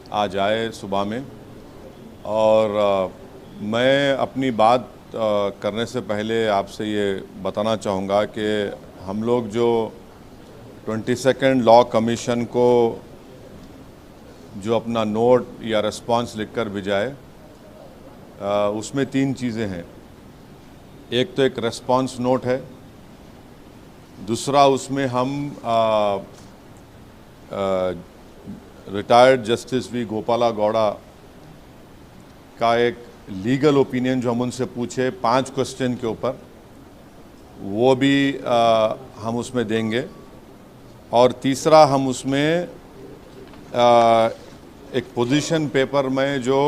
आज आए सुबह में। और मैं अपनी बात करने से पहले आपसे ये बताना चाहूँगा कि हम लोग जो 22nd लॉ कमीशन को जो अपना नोट या रिस्पांस लिखकर भिजाए, उसमें 3 चीज़ें हैं। एक तो एक रिस्पांस नोट है, दूसरा उसमें हम retired justice V Gopala Gowda का एक लीगल ओपिनियन जो हम उनसे पूछे 5 क्वेश्चन के ऊपर, वो भी हम उसमें देंगे। और तीसरा हम उसमें एक पोजीशन पेपर में जो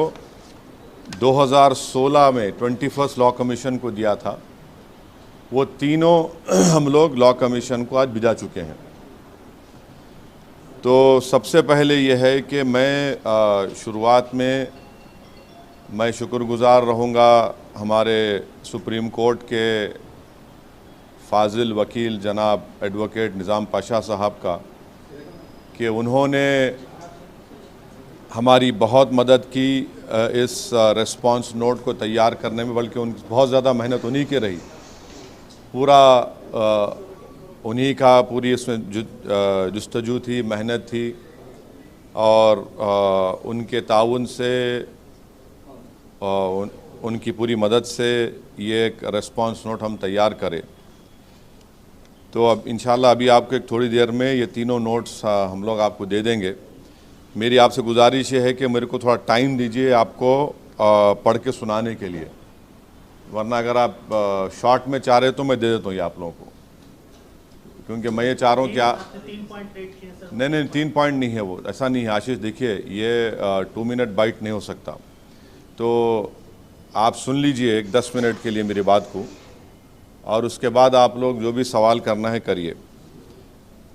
2016 में 21st लॉ कमीशन को दिया था, वो तीनों हम लोग लॉ कमीशन को आज भिजा चुके हैं। तो सबसे पहले ये है कि मैं शुरुआत में मैं शुक्रगुज़ार रहूँगा हमारे सुप्रीम कोर्ट के फाजिल वकील जनाब एडवोकेट निज़ाम पाशा साहब का, कि उन्होंने हमारी बहुत मदद की इस रिस्पांस नोट को तैयार करने में, बल्कि उनकी बहुत ज़्यादा मेहनत उन्हीं की रही। पूरा उन्हीं का पूरी इसमें जुस्तजू थी, मेहनत थी, और उनके ताउन से उनकी पूरी मदद से ये एक रिस्पांस नोट हम तैयार करें। तो अब इंशाल्लाह अभी आपको एक थोड़ी देर में ये तीनों नोट्स हम लोग आपको दे देंगे। मेरी आपसे गुजारिश ये है कि मेरे को थोड़ा टाइम दीजिए आपको पढ़ के सुनाने के लिए, वरना अगर आप शॉर्ट में चाह रहे तो मैं दे देता हूँ ये आप लोगों को, क्योंकि मैं ये चाह रहा हूँ क्या 3 नहीं 3 पॉइंट नहीं है, वो ऐसा नहीं है आशीष। देखिए, ये 2 मिनट बाइट नहीं हो सकता, तो आप सुन लीजिए एक 10 मिनट के लिए मेरी बात को, और उसके बाद आप लोग जो भी सवाल करना है करिए।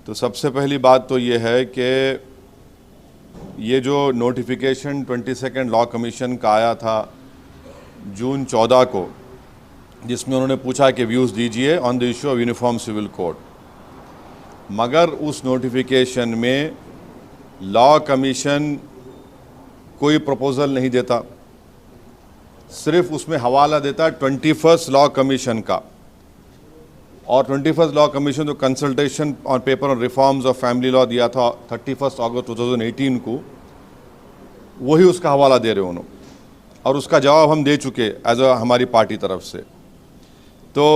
तो सबसे पहली बात तो ये है कि ये जो नोटिफिकेशन 22nd लॉ कमीशन का आया था जून 14 को, जिसमें उन्होंने पूछा कि व्यूज़ दीजिए on the issue of uniform civil code, मगर उस नोटिफिकेशन में लॉ कमीशन कोई प्रपोज़ल नहीं देता, सिर्फ उसमें हवाला देता 21st लॉ कमीशन का। और 21st लॉ कमीशन जो consultation on paper on reforms of family law दिया था 31 अगस्त 2018 को, वही उसका हवाला दे रहे उन्होंने, और उसका जवाब हम दे चुके एज अ हमारी पार्टी तरफ से। तो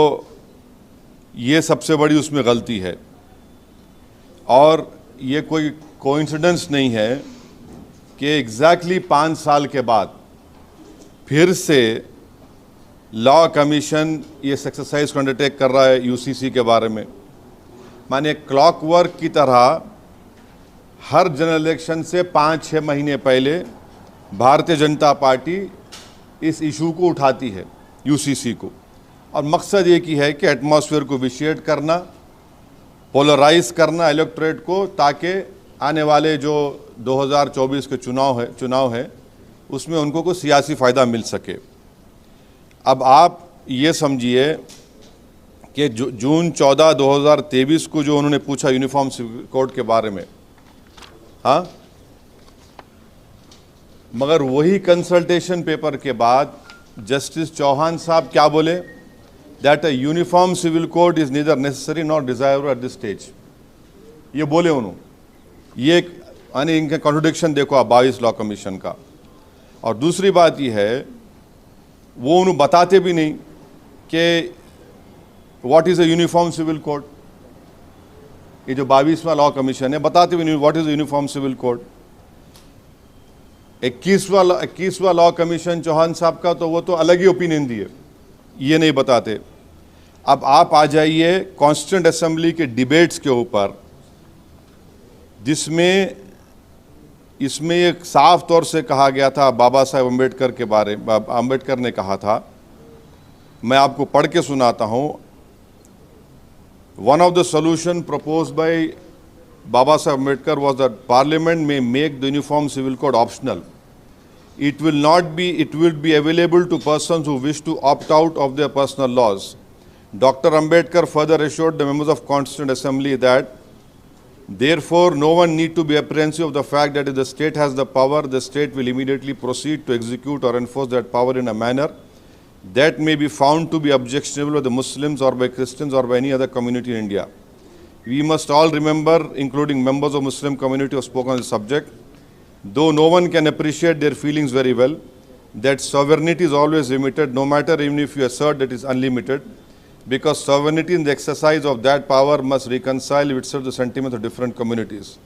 ये सबसे बड़ी उसमें गलती है, और ये कोई कोइंसिडेंस नहीं है कि एग्जैक्टली 5 साल के बाद फिर से लॉ कमीशन ये एक्सरसाइज को अंडरटेक कर रहा है यूसीसी के बारे में। माने क्लॉकवर्क की तरह हर जनरल इलेक्शन से 5-6 महीने पहले भारतीय जनता पार्टी इस इशू को उठाती है यूसीसी को, और मकसद एक ही है कि एटमॉस्फेयर को विशिएट करना, पोलराइज करना इलेक्टोरेट को, ताकि आने वाले जो 2024 के चुनाव है उसमें उनको कोई सियासी फ़ायदा मिल सके। अब आप ये समझिए कि जून 14, 2023 को जो उन्होंने पूछा यूनिफॉर्म सिविल कोड के बारे में, हाँ, मगर वही कंसल्टेशन पेपर के बाद जस्टिस चौहान साहब क्या बोले, that a uniform civil code is neither necessary not desirable at this stage. ये बोले उन्होंने। ये यानी इनका कॉन्ट्रोडिक्शन देखो आप 22 लॉ कमीशन का। और दूसरी बात ये है, वो उन्हें बताते भी नहीं कि what is a uniform civil code. ये जो 22वां लॉ कमीशन है, बताते भी नहीं what is a uniform civil code. 21वां लॉ कमीशन चौहान साहब का, तो वो तो अलग ही ओपिनियन दिए, ये नहीं बताते। अब आप आ जाइए कॉन्स्टिट्यूएंट असेंबली के डिबेट्स के ऊपर, जिसमें इसमें एक साफ तौर से कहा गया था बाबा साहेब अम्बेडकर के बारे में, अम्बेडकर ने कहा था, मैं आपको पढ़ के सुनाता हूँ। One of the solution proposed by Baba Saheb Ambedkar was that parliament may make the uniform civil code optional. It will be available to persons who wish to opt out of their personal laws. Dr. Ambedkar further assured the members of Constituent Assembly that Therefore, no one need to be apprehensive of the fact that if the state has the power, the state will immediately proceed to execute or enforce that power in a manner that may be found to be objectionable by the Muslims or by Christians or by any other community in India. We must all remember, including members of Muslim community who have spoken on the subject, though no one can appreciate their feelings very well, that sovereignty is always limited, no matter even if you assert that it is unlimited, because sovereignty in the exercise of that power must reconcile with itself the sentiments of different communities.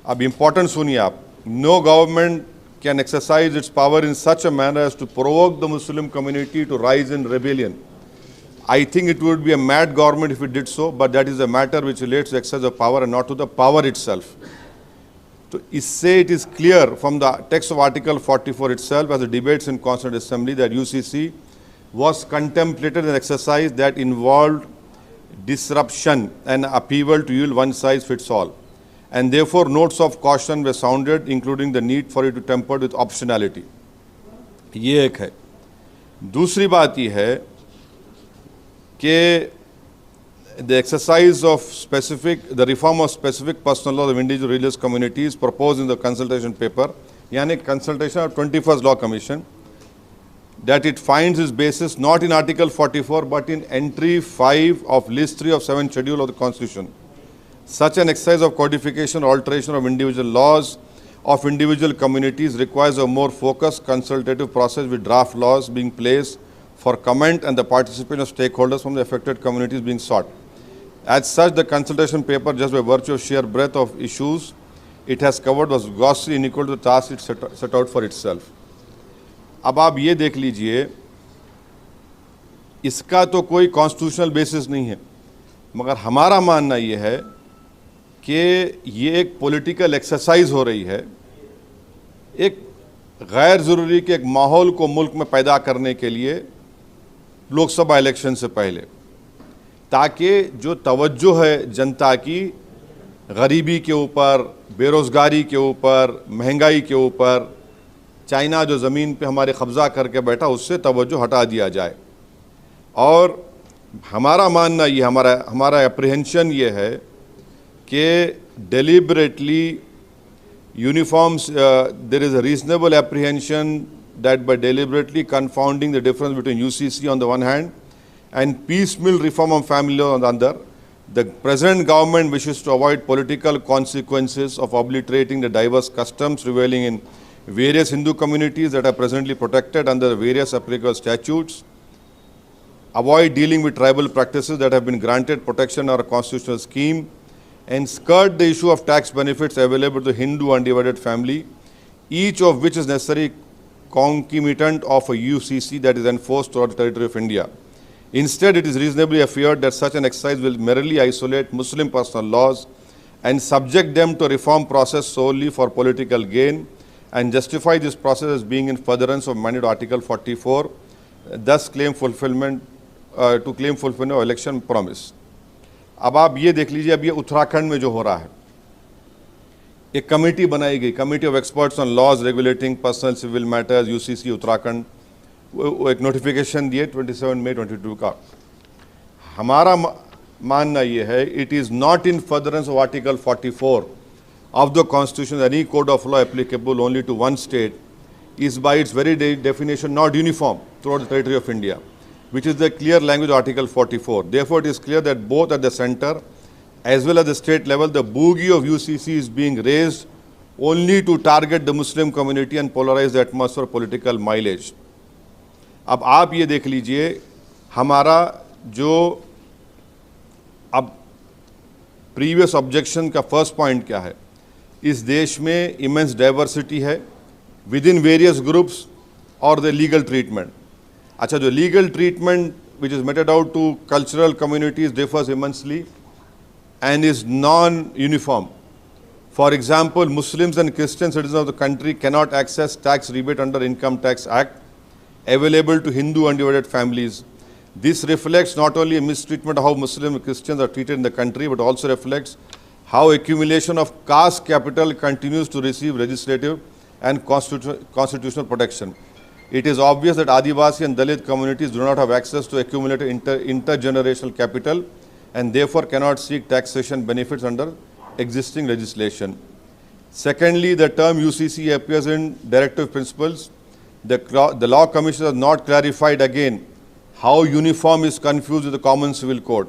अब important सुनिए आप, no government can exercise its power in such a manner as to provoke the Muslim community to rise in rebellion. I think it would be a mad government if it did so, but that is a matter which relates to exercise of power and not to the power itself. So, इससे it is clear from the text of Article 44 itself, as the debates in Constituent Assembly, that UCC was contemplated an exercise that involved disruption and upheaval to yield one size fits all. And therefore, notes of caution were sounded, including the need for it to temper with optionality. ये एक है. दूसरी बात ये है कि the exercise of the reform of specific personal laws of individual religious communities proposed in the consultation paper, यानी consultation of 21st Law Commission, that it finds its basis not in Article 44 but in entry 5 of list 3 of 7th schedule of the Constitution. Such an exercise of codification or alteration of individual laws of individual communities requires a more focused consultative process with draft laws being placed for comment and the participation of stakeholders from the affected communities being sought. As such, the consultation paper, just by virtue of sheer breadth of issues it has covered, was grossly unequal to the task it set out for itself. अब आप ये देख लीजिए, इसका तो कोई constitutional basis नहीं है, मगर हमारा मानना ये है कि ये एक पॉलिटिकल एक्सरसाइज हो रही है, एक गैर ज़रूरी के एक माहौल को मुल्क में पैदा करने के लिए लोकसभा इलेक्शन से पहले, ताकि जो तवज्जो है जनता की गरीबी के ऊपर, बेरोज़गारी के ऊपर, महंगाई के ऊपर, चाइना जो ज़मीन पे हमारे कब्ज़ा करके बैठा उससे तवज्जो हटा दिया जाए. और हमारा मानना ये, हमारा एप्रीहेंशन ये है कि deliberately uniforms, there is a reasonable apprehension that by deliberately confounding the difference between UCC on the one hand and piecemeal reform of family law on the other, the present government wishes to avoid political consequences of obliterating the diverse customs prevailing in various Hindu communities that are presently protected under various applicable statutes, avoid dealing with tribal practices that have been granted protection or a constitutional scheme, and skirt the issue of tax benefits available to the Hindu undivided family, each of which is necessary concomitant of a UCC that is enforced throughout the territory of India. Instead, it is reasonably feared that such an exercise will merely isolate Muslim personal laws and subject them to a reform process solely for political gain and justify this process as being in furtherance of mandate Article 44, thus claim fulfillment of election promise. अब आप ये देख लीजिए, अब ये उत्तराखंड में जो हो रहा है, एक कमेटी बनाई गई, committee of experts on laws regulating personal civil matters, UCC Uttarakhand, एक नोटिफिकेशन दिए 27 मई 22 का. हमारा मानना ये है, it is not in furtherance of article 44 of the Constitution, any code of law applicable only to one state is by its very definition not uniform throughout the territory of India, which is the clear language of Article 44. Therefore, it is clear that both at the center as well as the state level, the bogey of UCC is being raised only to target the Muslim community and polarize the atmosphere of political mileage. अब आप ये देख लीजिए, हमारा जो अब previous objection का first point क्या है, इस देश में इमेंस डाइवर्सिटी है विद इन वेरियस ग्रुप्स और द लीगल ट्रीटमेंट. अच्छा, जो legal treatment which is meted out to cultural communities differs immensely and is non-uniform. For example, Muslims and Christian citizens of the country cannot access tax rebate under Income Tax Act available to Hindu undivided families. This reflects not only a mistreatment of how Muslims and Christians are treated in the country, but also reflects how accumulation of caste capital continues to receive legislative and constitutional protection. It is obvious that Adivasi and Dalit communities do not have access to accumulated intergenerational capital and therefore cannot seek taxation benefits under existing legislation. Secondly, the term UCC appears in directive principles. The Law Commission has not clarified again how uniform is confused with the Common Civil Code.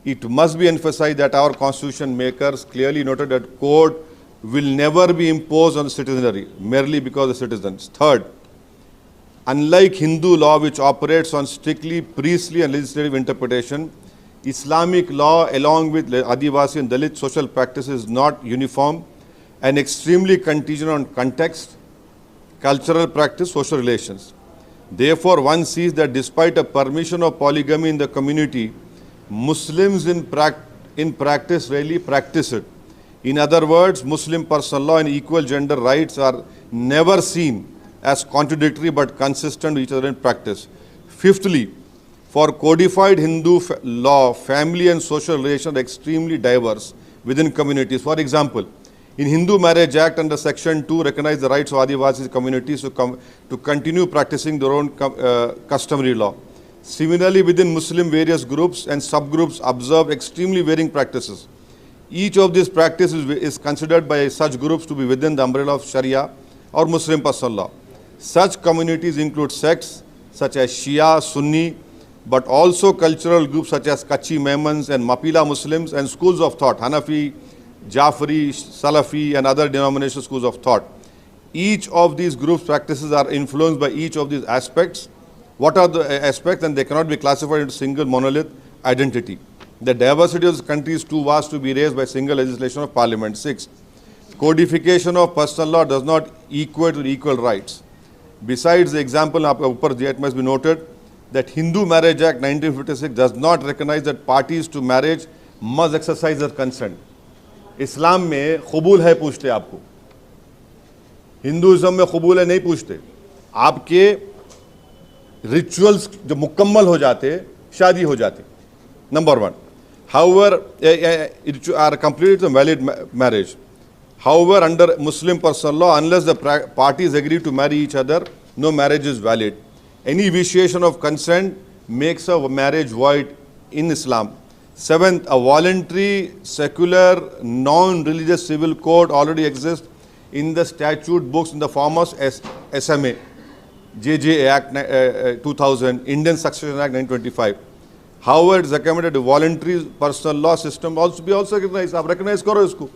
It must be emphasized that our constitution makers clearly noted that code will never be imposed on citizenry merely because of citizens. Third, unlike Hindu law, which operates on strictly priestly and legislative interpretation, Islamic law, along with Adivasi and Dalit social practices, is not uniform and extremely contingent on context, cultural practice, social relations. Therefore, one sees that despite a permission of polygamy in the community, Muslims in practice rarely practice it. In other words, Muslim personal law and equal gender rights are never seen as contradictory but consistent with each other in practice. Fifthly, for codified Hindu law, family and social relations are extremely diverse within communities. For example, in Hindu Marriage Act under Section 2 recognize the rights of Adivasi communities to continue practicing their own customary law. Similarly, within Muslim, various groups and subgroups observe extremely varying practices. Each of these practices is considered by such groups to be within the umbrella of Sharia or Muslim personal law. Such communities include sects such as Shia, Sunni, but also cultural groups such as Kachi Memons and Mapila Muslims, and schools of thought, Hanafi, Jafari, Salafi, and other denominational schools of thought. Each of these groups' practices are influenced by each of these aspects. What are the aspects? And they cannot be classified into single monolith identity. The diversity of the country is too vast to be raised by single legislation of parliament. 6. Codification of personal law does not equate with equal rights. Besides the example, it must be noted that Hindu Marriage Act 1956 does not recognize that parties to marriage must exercise their consent. इस्लाम में कबूल है पूछते आपको, Hinduism में कबूल है नहीं पूछते, आपके रिचुअल्स जो मुकम्मल हो जाते शादी हो जाती. Number 1. However, it are completed a valid marriage. However, under Muslim personal law, unless the parties agree to marry each other, no marriage is valid. Any vitiation of consent makes a marriage void in Islam. 7th, a voluntary, secular, non-religious civil code already exists in the statute books in the form of SMA, JJ Act 2000, Indian Succession Act 1925. However, it is recommended a voluntary personal law system also be recognized. आप recognize करो इसको.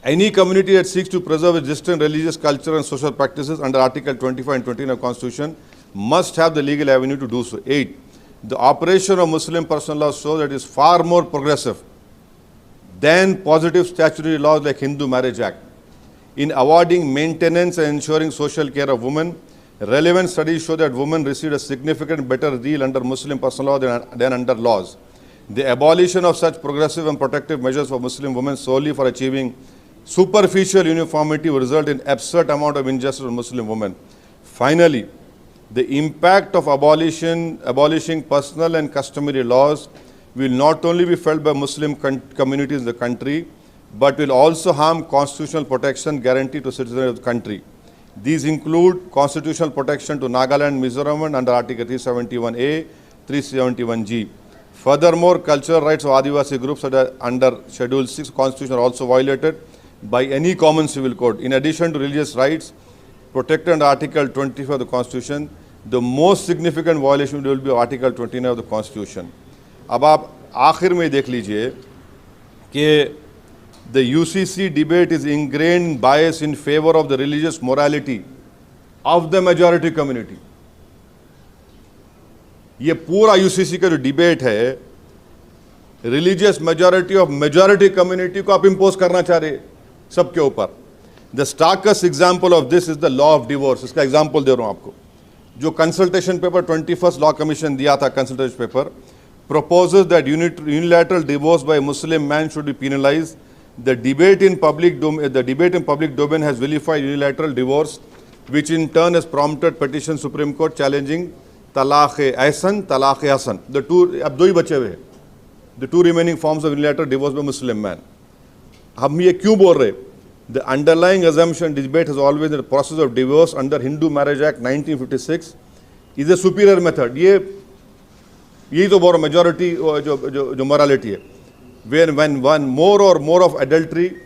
Any community that seeks to preserve its distinct religious culture and social practices under Article 25 and 29 of Constitution must have the legal avenue to do so. 8. The operation of Muslim personal law shows that it is far more progressive than positive statutory laws like Hindu Marriage Act. In awarding maintenance and ensuring social care of women, relevant studies show that women receive a significant better deal under Muslim personal law than under laws. The abolition of such progressive and protective measures for Muslim women solely for achieving superficial uniformity will result in absurd amount of injustice for Muslim women. Finally, the impact of abolishing personal and customary laws will not only be felt by Muslim communities in the country, but will also harm constitutional protection guaranteed to citizens of the country. These include constitutional protection to Nagaland, Mizoram under Article 371A, 371G. Furthermore, cultural rights of Adivasi groups under Schedule 6 Constitution are also violated by any common civil code. In addition to religious rights protected under Article 25 of the Constitution, the most significant violation will be Article 29 of the Constitution. अब आप आखिर में देख लीजिए कि the UCC debate is ingrained bias in favor of the religious morality of the majority community. ये पूरा UCC का जो डिबेट है religious majority of majority community को आप इंपोज करना चाह रहे सबके ऊपर. The starkest example of this is the law of divorce. इसका एग्जाम्पल दे रहा हूं आपको. जो consultation paper 21st law commission दिया था, consultation paper proposes that unilateral divorce by a Muslim man should be penalized. The debate in public domain has vilified unilateral divorce, which in turn has prompted petition Supreme Court challenging talaq-e-ahsan, talaq-e-hasan. The two, अब दो ही बचे हुए हैं. The two remaining forms of unilateral divorce by Muslim man. हम ये क्यों बोल रहे? The underlying assumption debate has always been the process of divorce under Hindu Marriage Act 1956 is a superior method. यही तो बोल रहा मेजॉरिटी जो मोरालिटी है. when one more or more of adultery,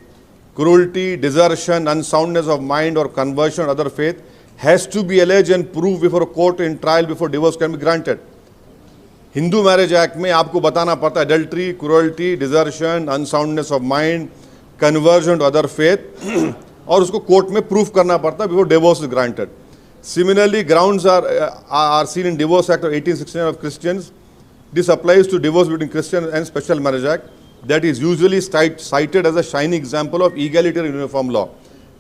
cruelty, desertion, unsoundness of mind or conversion or other faith has to be alleged and proved before a court in trial before divorce can be granted. Hindu marriage act में आपको बताना पड़ता है adultery, cruelty, desertion, unsoundness of mind, conversion to other faith, और उसको court में proof करना पड़ता है before divorce is granted. Similarly, grounds are seen in Divorce Act of 1869 of Christians. This applies to divorce between Christian and Special Marriage Act that is usually cited as a shining example of egalitarian uniform law.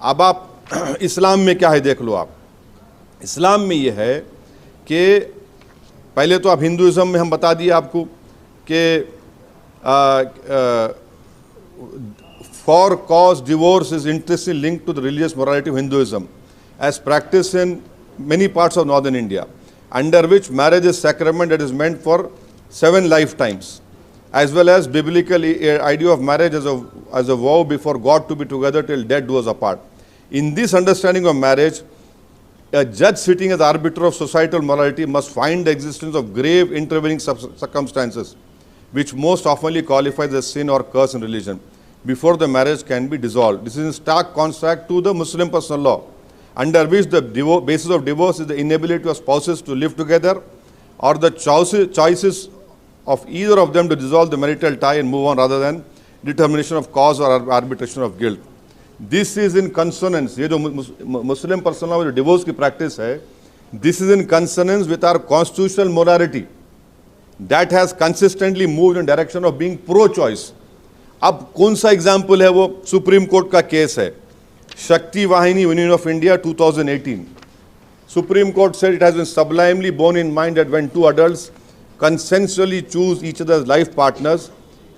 अब आप इस्लाम में क्या है देख लो आप. इस्लाम में ये है कि पहले तो आप हिंदुइज्म में हम बता दिए आपको कि for cause divorce is intrinsically linked to the religious morality of Hinduism as practiced in many parts of northern India, under which marriage is sacrament that is meant for 7 lifetimes, as well as biblical idea of marriage as a vow before God to be together till death do us apart. In this understanding of marriage, a judge sitting as arbiter of societal morality must find the existence of grave intervening circumstances which most oftenly qualifies as sin or curse in religion before the marriage can be dissolved. This is in stark contrast to the Muslim personal law, under which the basis of divorce is the inability of spouses to live together or the choices of either of them to dissolve the marital tie and move on rather than determination of cause or arbitration of guilt. This is in consonance, ये जो मुस्लिम personal law में जो divorce की practice है, this is in consonance with our constitutional morality that has consistently moved in direction of being pro-choice. अब कौन सा example है वो सुप्रीम कोर्ट का केस है, शक्ति वाहिनी union of India 2018. Supreme Court said it has been sublimely borne in mind that when two adults consensually choose each other's life partners,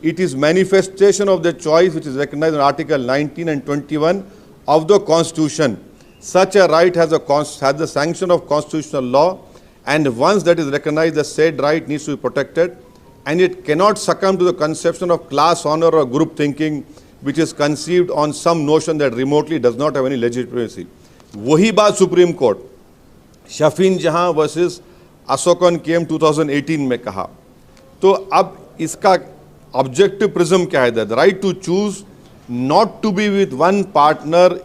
it is manifestation of their choice which is recognized in Article 19 and 21 of the Constitution. Such a right has the sanction of constitutional law, and once that is recognized, the said right needs to be protected, and it cannot succumb to the conception of class honor or group thinking, which is conceived on some notion that remotely does not have any legitimacy. वही बात supreme court Sherfane जहां versus Ashokan केम 2018 में कहा. तो अब इसका objective prism क्या है? The right to choose not to be with one partner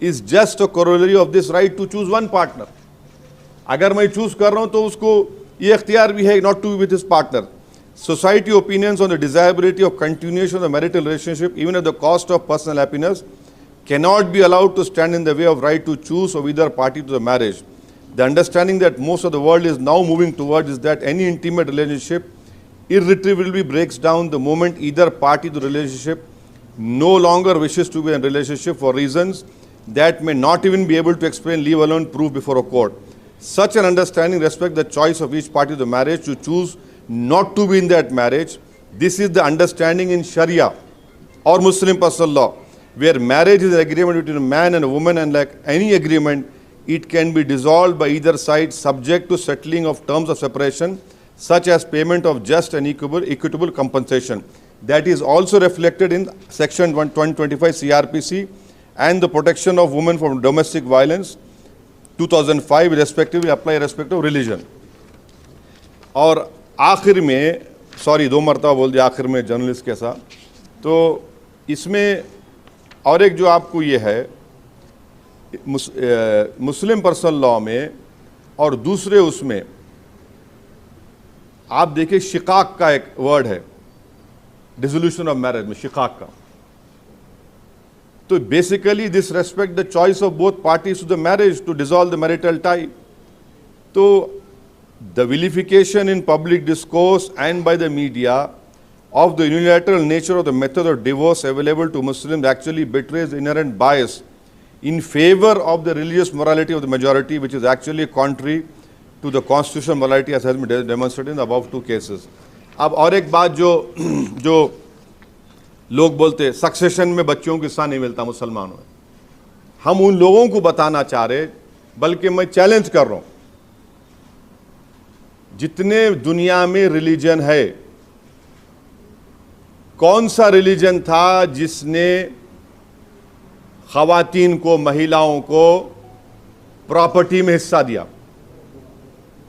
is just a corollary of this right to choose one partner. अगर मैं चूज कर रहा हूं तो उसको ये इख्तियार भी है not to be with his partner. Society opinions on the desirability of continuation of the marital relationship, even at the cost of personal happiness, cannot be allowed to stand in the way of right to choose of either party to the marriage. The understanding that most of the world is now moving towards is that any intimate relationship irretrievably breaks down the moment either party to the relationship no longer wishes to be in a relationship for reasons that may not even be able to explain, leave alone proof before a court. Such an understanding respects the choice of each party to the marriage to choose not to be in that marriage. This is the understanding in Sharia or Muslim personal law, where marriage is an agreement between a man and a woman, and like any agreement, it can be dissolved by either side subject to settling of terms of separation, such as payment of just and equitable compensation. That is also reflected in section 125 CRPC and the protection of women from domestic violence 2005 respectively apply respective religion. और आखिर में, sorry 2 मरतबा बोल दिया आखिर में journalist के साथ, तो इसमें और एक जो आपको ये है मुस्लिम पर्सनल लॉ में और दूसरे उसमें आप देखिए शिकाक का एक वर्ड है डिसोल्यूशन ऑफ मैरिज में, शिकाक का. तो basically this respect the choice of both parties to the marriage to dissolve the marital tie. तो the vilification in public discourse and by the media of the unilateral nature of the method of divorce available to Muslims actually betrays inherent bias in favor of the religious morality of the majority, which is actually contrary to the constitutional morality as has been demonstrated in the above 2 cases. अब और एक बात जो लोग बोलते हैं succession में बच्चों को हिस्सा नहीं मिलता मुसलमानों में, हम उन लोगों को बताना चाह रहे, बल्कि मैं चैलेंज कर रहा हूं, जितने दुनिया में रिलीजन है, कौन सा रिलीजन था जिसने खवातीन को, महिलाओं को प्रॉपर्टी में हिस्सा दिया?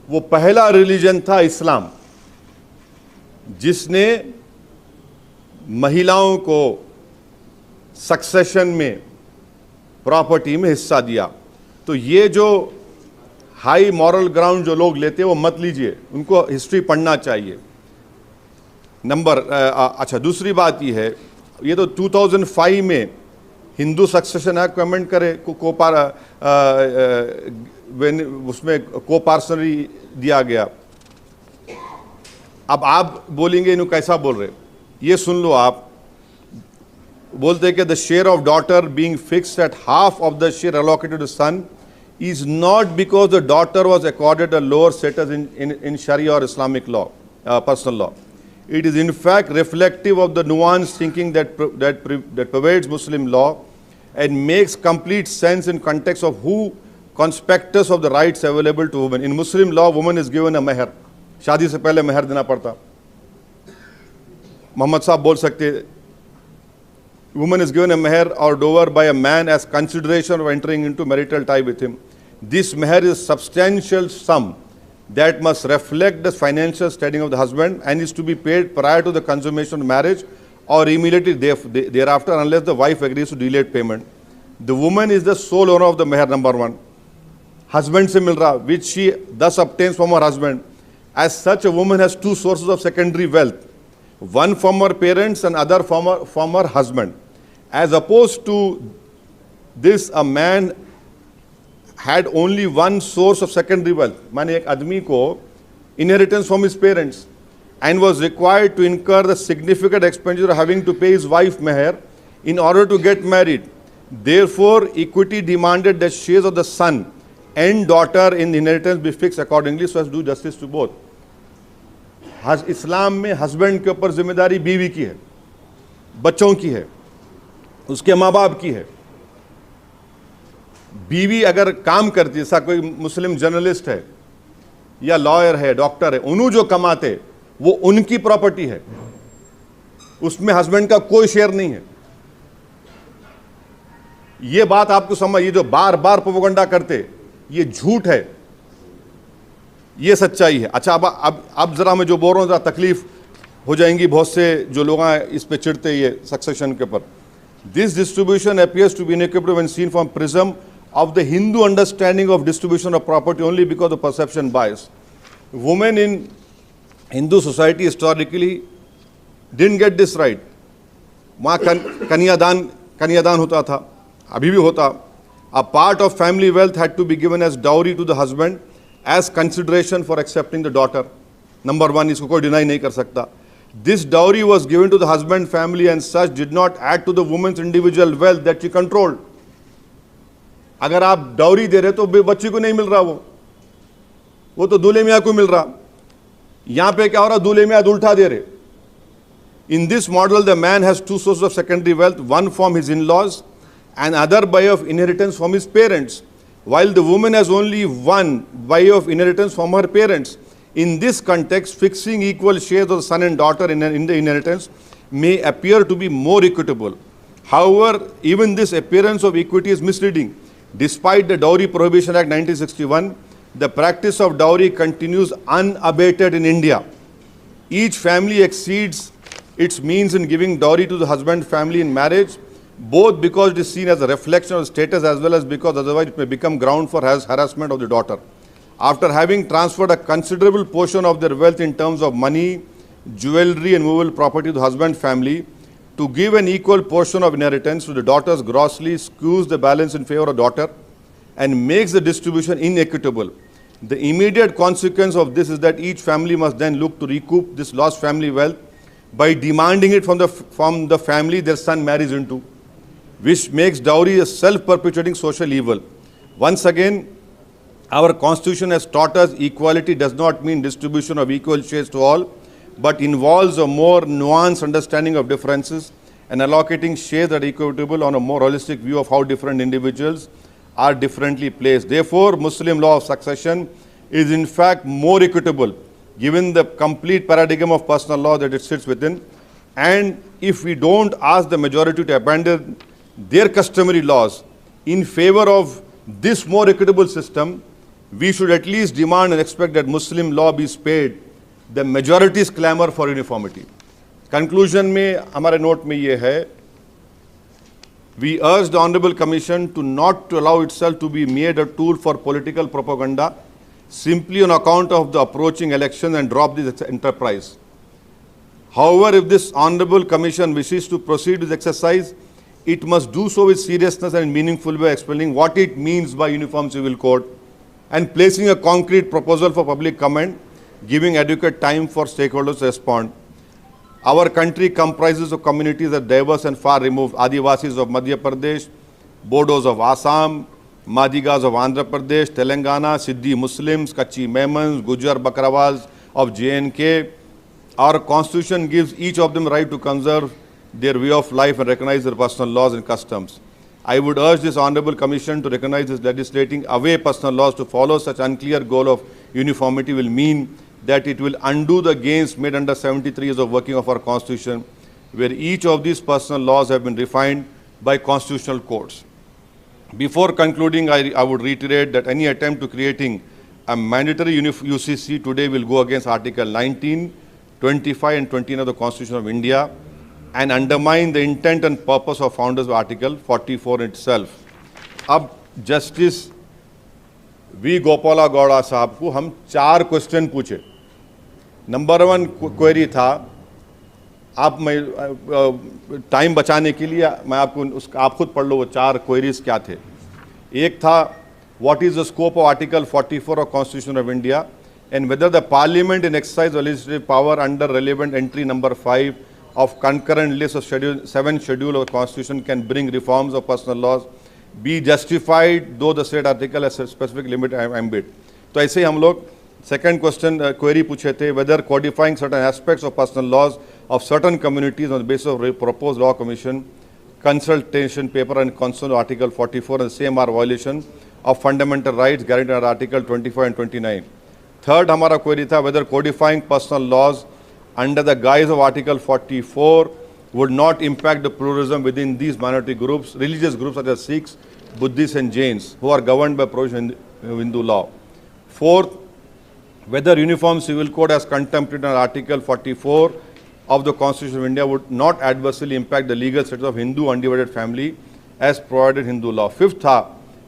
वो पहला रिलीजन था इस्लाम, जिसने महिलाओं को सक्सेशन में प्रॉपर्टी में हिस्सा दिया। तो ये जो हाई मॉरल ग्राउंड जो लोग लेते हैं वो मत लीजिए, उनको हिस्ट्री पढ़ना चाहिए। अच्छा, दूसरी बात ये है, ये तो 2005 में हिंदू सक्सेशन एक्ट को अमेंड करे, उसमें कोपार्सनरी दिया गया। अब आप बोलेंगे इन्हों कैसा बोल रहे, ये सुन लो। आप बोलते हैं कि the share of daughter being fixed at half of the share allocated to son is not because the daughter was accorded a lower status in Sharia or Islamic law, personal law. It is in fact reflective of the nuanced thinking that pervades Muslim law and makes complete sense in context of who conspectus of the rights available to women. In Muslim law, woman is given a meher. शादी से पहले मेहर देना पड़ता। मोहम्मद साहब बोल सकते, woman is given a meher or dower by a man as consideration of entering into marital tie with him. This meher is a substantial sum that must reflect the financial standing of the husband and is to be paid prior to the consummation of marriage or immediately thereafter unless the wife agrees to delayed payment. The woman is the sole owner of the meher, number one. Husband se mil raha, which she thus obtains from her husband. As such, a woman has two sources of secondary wealth, one from her parents and other from her husband. As opposed to this, a man had only one source of secondary wealth. माने एक आदमी को inheritance from his parents and was required to incur the significant expenditure of having to pay his wife meher in order to get married. Therefore, equity demanded that shares of the son and daughter in the inheritance be fixed accordingly so as to do justice to both. इस्लाम में husband के ऊपर जिम्मेदारी बीवी की है, बच्चों की है, उसके माँ बाप की है। बीवी अगर काम करती है, जैसा कोई मुस्लिम जर्नलिस्ट है या लॉयर है, डॉक्टर है, उन्हों जो कमाते वो उनकी प्रॉपर्टी है, उसमें हस्बैंड का कोई शेयर नहीं है। ये बात आपको समझ, ये जो बार बार प्रोपेगेंडा करते ये झूठ है, ये सच्चाई है। अच्छा, अब जरा मैं जो बोल रहा हूं, जरा तकलीफ हो जाएंगी बहुत से जो लोग इस पे चिढ़ते ये सक्सेशन के ऊपर। This distribution appears to be inequitable when seen from prism of the Hindu understanding of distribution of property only because of perception bias. Women in Hindu society historically didn't get this right. वहाँ कन्यादान होता था, अभी भी होता। A part of family wealth had to be given as dowry to the husband as consideration for accepting the daughter. Number one, इसको कोई deny नहीं कर सकता। This dowry was given to the husband family and such did not add to the woman's individual wealth that she controlled. अगर आप dowry दे रहे तो बच्ची को नहीं मिल रहा, वो तो दूल्हे मियाँ को मिल रहा। यहाँ पे क्या हो रहा, दूल्हे मियाँ उल्टा दे रहे। In this model, the man has two sources of secondary wealth, one from his in-laws and other by of inheritance from his parents, while the woman has only one by of inheritance from her parents. In this context, fixing equal shares of the son and daughter in the inheritance may appear to be more equitable. However, even this appearance of equity is misleading. Despite the Dowry Prohibition Act 1961, the practice of dowry continues unabated in India. Each family exceeds its means in giving dowry to the husband family in marriage, both because it is seen as a reflection of status as well as because otherwise it may become ground for harassment of the daughter. After having transferred a considerable portion of their wealth in terms of money, jewelry and movable property to the husband family, to give an equal portion of inheritance to the daughters grossly skews the balance in favor of daughter and makes the distribution inequitable. The immediate consequence of this is that each family must then look to recoup this lost family wealth by demanding it from the family their son marries into, which makes dowry a self-perpetuating social evil. Once again, our constitution has taught us equality does not mean distribution of equal shares to all, but involves a more nuanced understanding of differences and allocating shares that are equitable on a more holistic view of how different individuals are differently placed. Therefore, Muslim law of succession is in fact more equitable given the complete paradigm of personal law that it sits within. And if we don't ask the majority to abandon their customary laws in favor of this more equitable system, we should at least demand and expect that Muslim law be spared the majority's clamor for uniformity. Conclusion में हमारे note में ये है, we urge the Honorable Commission to not to allow itself to be made a tool for political propaganda simply on account of the approaching election and drop this enterprise. However, if this Honorable Commission wishes to proceed with exercise, it must do so with seriousness and meaningful way, explaining what it means by Uniform Civil Code and placing a concrete proposal for public comment, giving adequate time for stakeholders to respond. Our country comprises of communities that are diverse and far removed. Adivasis of Madhya Pradesh, Bodos of Assam, Madigas of Andhra Pradesh, Telangana, Siddhi Muslims, Kachi Memons, Gujar Bakrawals of J&K. Our constitution gives each of them right to conserve their way of life and recognize their personal laws and customs. I would urge this Honorable Commission to recognize this legislating away personal laws. To follow such unclear goal of uniformity will mean that it will undo the gains made under 73 years of working of our Constitution, where each of these personal laws have been refined by constitutional courts. Before concluding, I would reiterate that any attempt to creating a mandatory UCC today will go against Article 19, 25 and 29 of the Constitution of India and undermine the intent and purpose of founders of Article 44 itself. अब Justice we Gopala Gowda साहब को हम 4 question पूछे। Number 1 query था, time बचाने के लिए मैं आपको आप खुद पढ़ लो वो 4 क्वेरीज क्या थे। एक था, what is the scope of article 44 of constitution of India and whether the parliament in exercise legislative power under relevant entry number 5 of concurrent list of 7 schedule of the Constitution can bring reforms of personal laws be justified though the state article has a specific limit ambit. तो ऐसे ही हम लोग second question query पूछे थे, whether codifying certain aspects of personal laws of certain communities on the basis of proposed law commission consultation paper and concern article 44 and the same are violation of fundamental rights guaranteed under article 25 and 29. Third हमारा query था, whether codifying personal laws under the guise of Article 44 would not impact the pluralism within these minority groups, religious groups such as Sikhs, Buddhists and Jains, who are governed by provision in Hindu law. Fourth, whether Uniform Civil Code as contemplated under Article 44 of the Constitution of India would not adversely impact the legal status of Hindu undivided family as provided in Hindu law. Fifth,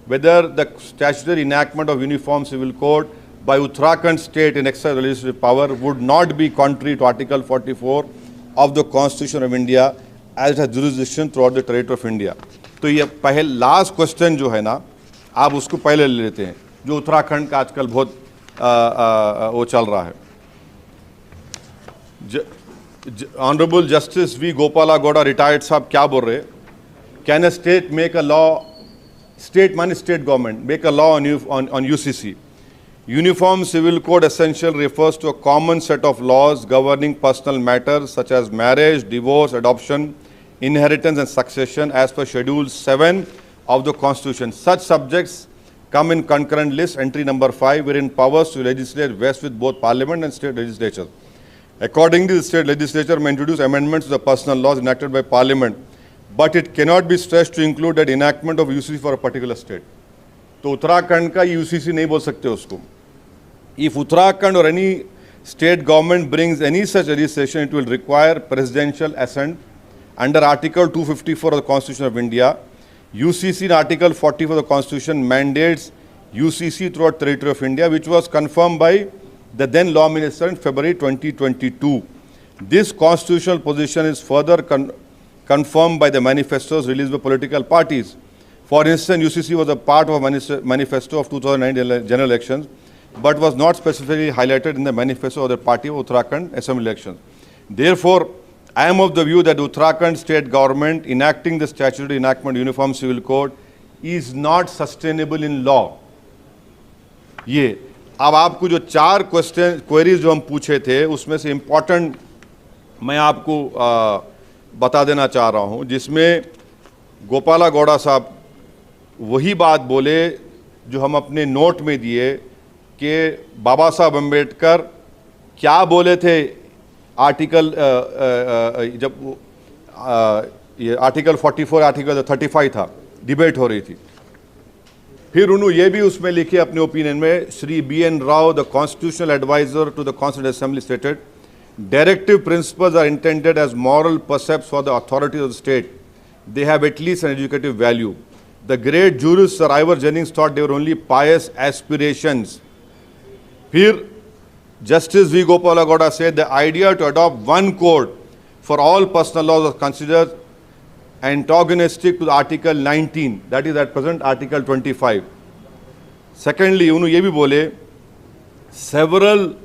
whether the statutory enactment of Uniform Civil Code by Uttarakhand state in exercise legislative power would not be contrary to Article 44 of the Constitution of India as it has jurisdiction throughout the territory of India. तो ये पहले last question जो है ना, आप उसको पहले ले लेते हैं, जो उत्तराखंड का आजकल बहुत वो चल रहा है। Honourable justice V Gopala Gowda retired साहब क्या बोल रहे, can a state make a law, state माने state government, make a law on UCC? Uniform Civil Code essential refers to a common set of laws governing personal matters such as marriage, divorce, adoption, inheritance and succession as per Schedule 7 of the Constitution. Such subjects come in concurrent list entry number 5 wherein powers to legislate vest with both Parliament and state legislatures. Accordingly, the state legislature may introduce amendments to the personal laws enacted by Parliament, but it cannot be stretched to include that enactment of UCC for a particular state. तो उत्तराखंड का UCC नहीं बोल सकते उसको. If Uttarakhand or any state government brings any such legislation, it will require presidential assent under Article 254 of the Constitution of India. UCC in Article 44 of the Constitution mandates UCC throughout the territory of India, which was confirmed by the then Law Minister in February 2022. This constitutional position is further confirmed by the manifestos released by political parties. For instance, UCC was a part of a manifesto of 2009 general elections, but was not specifically highlighted in the manifesto of the party of Uttarakhand Assembly elections. Therefore, I am of the view that Uttarakhand state government enacting the statutory enactment Uniform Civil Code is not sustainable in law. ये अब आपको जो 4 queries जो हम पूछे थे उसमें से इम्पोर्टेंट मैं आपको बता देना चाह रहा हूँ, जिसमें गोपाला गौड़ा साहब वही बात बोले जो हम अपने नोट में दिए कि बाबा साहब अम्बेडकर क्या बोले थे आर्टिकल जब ये आर्टिकल 44 आर्टिकल 35 था, डिबेट हो रही थी। फिर उन्होंने ये भी उसमें लिखे अपने ओपिनियन में, Shri B.N. Rao, the constitutional adviser to the constituent assembly, stated Directive principles are intended as moral precepts for the authorities of the state. They have at least an educative value. The great jurist Sir Ivor Jennings thought they were only pious aspirations. Here, Justice V. Gopalagowda said the idea to adopt one code for all personal laws was considered antagonistic to Article 19, that is at present Article 25. Secondly, उन्होंने ये भी बोले, several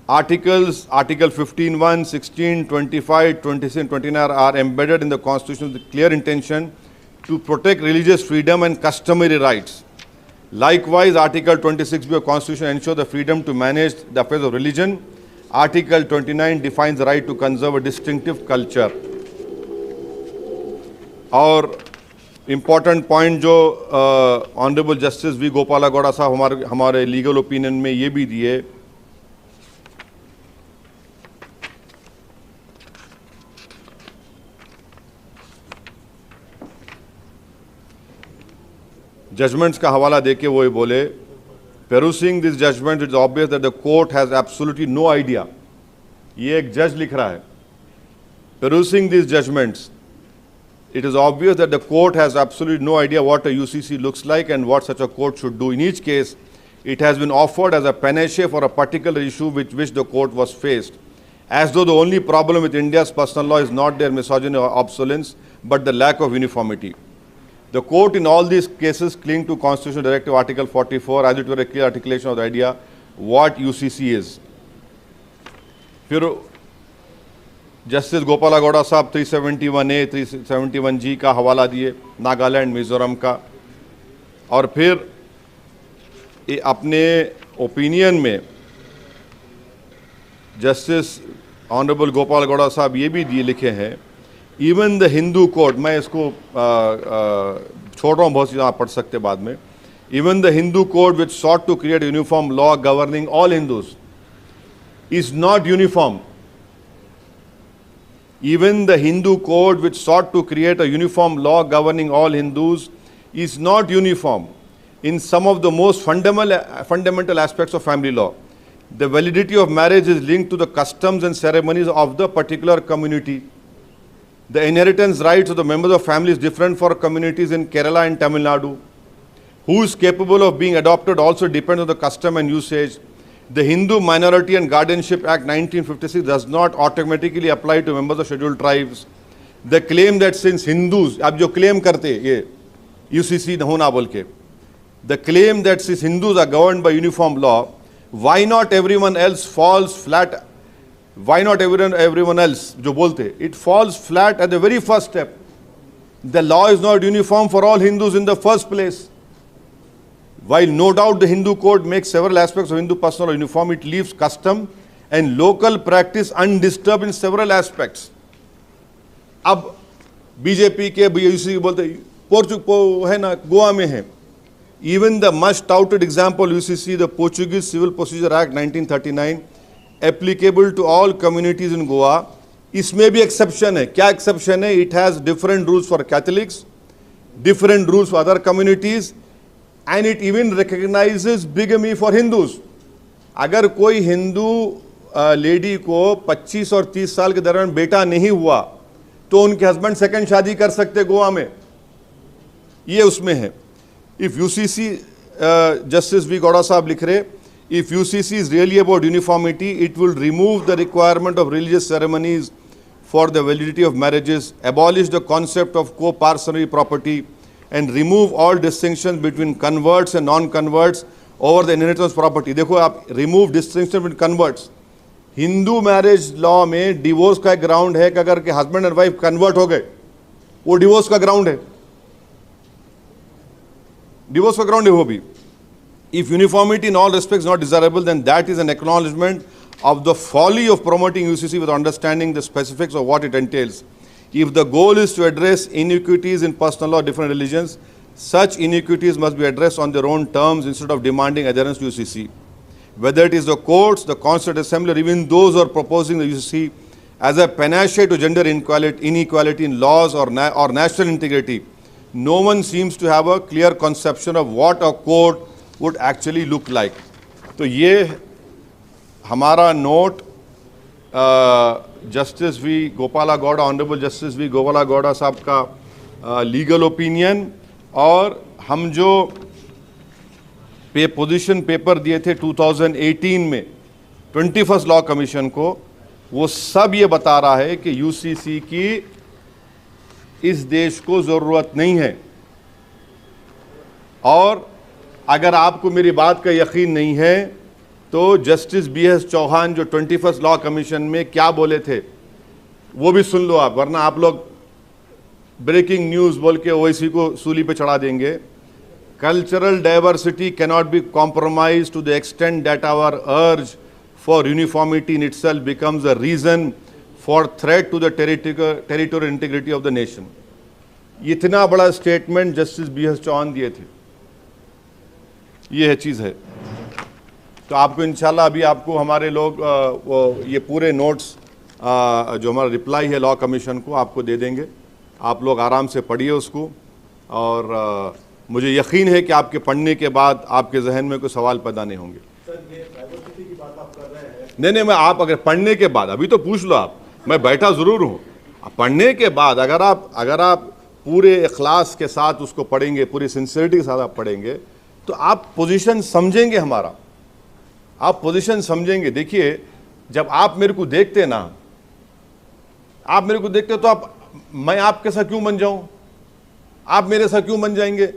articles, Article 15(1), 16, 25, 26 and 29 are embedded in the Constitution with clear intention to protect religious freedom and customary rights. Likewise, Article 26b of the Constitution ensures the freedom to manage the affairs of religion. Article 29 defines the right to conserve a distinctive culture. और important point जो honourable justice we गोपालागौड़ा साहब हमारे legal opinion में ये भी दिए, judgements का हवाला देके वो ये बोले, perusing this judgment, it is obvious that the court has absolutely no idea. ये एक जज लिख रहा है. Perusing these judgments, it is obvious that the court has absolutely no idea what a UCC looks like and what such a court should do. In each case, it has been offered as a panacea for a particular issue with which the court was faced, as though the only problem with India's personal law is not their misogyny or obsolescence, but the lack of uniformity. The court in all these cases cling to Constitutional Directive Article 44 as it were a clear articulation of the idea what UCC is. फिर justice गोपालागौड़ा साहब 371A, 371G का हवाला दिए, नागालैंड, मिजोरम का, और फिर अपने opinion में जस्टिस ऑनरेबल गोपालागौड़ा साहब ये भी दिए लिखे हैं, इवन द हिंदू कोड, मैं इसको छोड़ रहा हूँ, बहुत सी आप पढ़ सकते बाद में, even the Hindu code which sought to create uniform law governing all Hindus is not uniform. Even the Hindu code which sought to create a uniform law governing all Hindus is not uniform in some of the most fundamental aspects of family law. The validity of marriage is linked to the customs and ceremonies of the particular community. The inheritance rights of the members of family is different for communities in Kerala and Tamil Nadu. Who is capable of being adopted also depends on the custom and usage. The Hindu Minority and Guardianship Act 1956 does not automatically apply to members of scheduled tribes. The claim that since Hindus, अब जो claim करते ये UCC होना बोल के, the claim that since Hindus are governed by uniform law, why not everyone else falls flat? Why not everyone else जो बोलते, it falls flat at the very first step. The law is not uniform for all Hindus in the first place. While no doubt the Hindu code makes several aspects of Hindu personal law uniform, it leaves custom and local practice undisturbed in several aspects. अब BJP के UCC बोलते है ना, गोवा में है. Even the much touted example UCC, the Portuguese Civil Procedure Act 1939, applicable to all communities in Goa, इसमें भी exception है. क्या exception है? It has different rules for Catholics, different rules for other communities, and it even recognizes bigamy for Hindus. अगर कोई Hindu lady को 25 और 30 साल के दरमियान बेटा नहीं हुआ तो उनके हस्बैंड सेकंड शादी कर सकते गोवा में, ये उसमें है. If UCC, justice V Gowda sahab लिख रहे, if UCC is really about uniformity, it will remove the requirement of religious ceremonies for the validity of marriages, abolish the concept of co-parcenary property, and remove all distinctions between converts and non-converts over the inheritance property. देखो आप, remove distinction between converts. Hindu marriage law में divorce का ground है कि अगर के husband and wife convert हो गए, वो डिवोर्स का ग्राउंड है, डिवोर्स का ग्राउंड है वो भी. If uniformity in all respects is not desirable, then that is an acknowledgement of the folly of promoting UCC without understanding the specifics of what it entails. If the goal is to address inequities in personal law of different religions, such inequities must be addressed on their own terms instead of demanding adherence to UCC. Whether it is the courts, the Constituent Assembly, or even those who are proposing the UCC as a panacea to gender inequality in laws or national integrity, no one seems to have a clear conception of what a court would actually look like. तो ये हमारा note justice V Gopala Gowda, honourable justice V Gopala Gowda sahab का legal opinion, और हम जो position paper दिए थे 2018 में 21st लॉ कमीशन को, वो सब ये बता रहा है कि यूसीसी की इस देश को ज़रूरत नहीं है। और अगर आपको मेरी बात का यकीन नहीं है तो जस्टिस BS चौहान जो 21st लॉ कमीशन में क्या बोले थे वो भी सुन लो आप, वरना आप लोग ब्रेकिंग न्यूज़ बोल के ओवैसी को सूली पे चढ़ा देंगे। Cultural diversity cannot be compromise to the extent that our urge for uniformity in itself becomes a reason for threat to the territorial integrity of the nation. इतना बड़ा स्टेटमेंट जस्टिस BS चौहान दिए थे, ये है चीज़ है। तो आपको इंशाल्लाह अभी आपको हमारे लोग ये पूरे नोट्स जो हमारा रिप्लाई है लॉ कमीशन को आपको दे देंगे, आप लोग आराम से पढ़िए उसको। और मुझे यकीन है कि आपके पढ़ने के बाद आपके जहन में कोई सवाल पैदा नहीं होंगे। सर, ये डाइवर्सिटी की बात आप कर रहे हैं। नहीं, मैं आप अगर पढ़ने के बाद, अभी तो पूछ लो आप, मैं बैठा ज़रूर हूँ। पढ़ने के बाद अगर आप पूरे इखलास के साथ उसको पढ़ेंगे, पूरी सिंसियरिटी के साथ आप पढ़ेंगे, तो आप पोजीशन समझेंगे हमारा, आप पोजीशन समझेंगे। देखिए, जब आप मेरे को देखते ना, आप मेरे को देखते तो मैं आपके साथ क्यों बन जाऊं? आप मेरे साथ क्यों बन जाएंगे?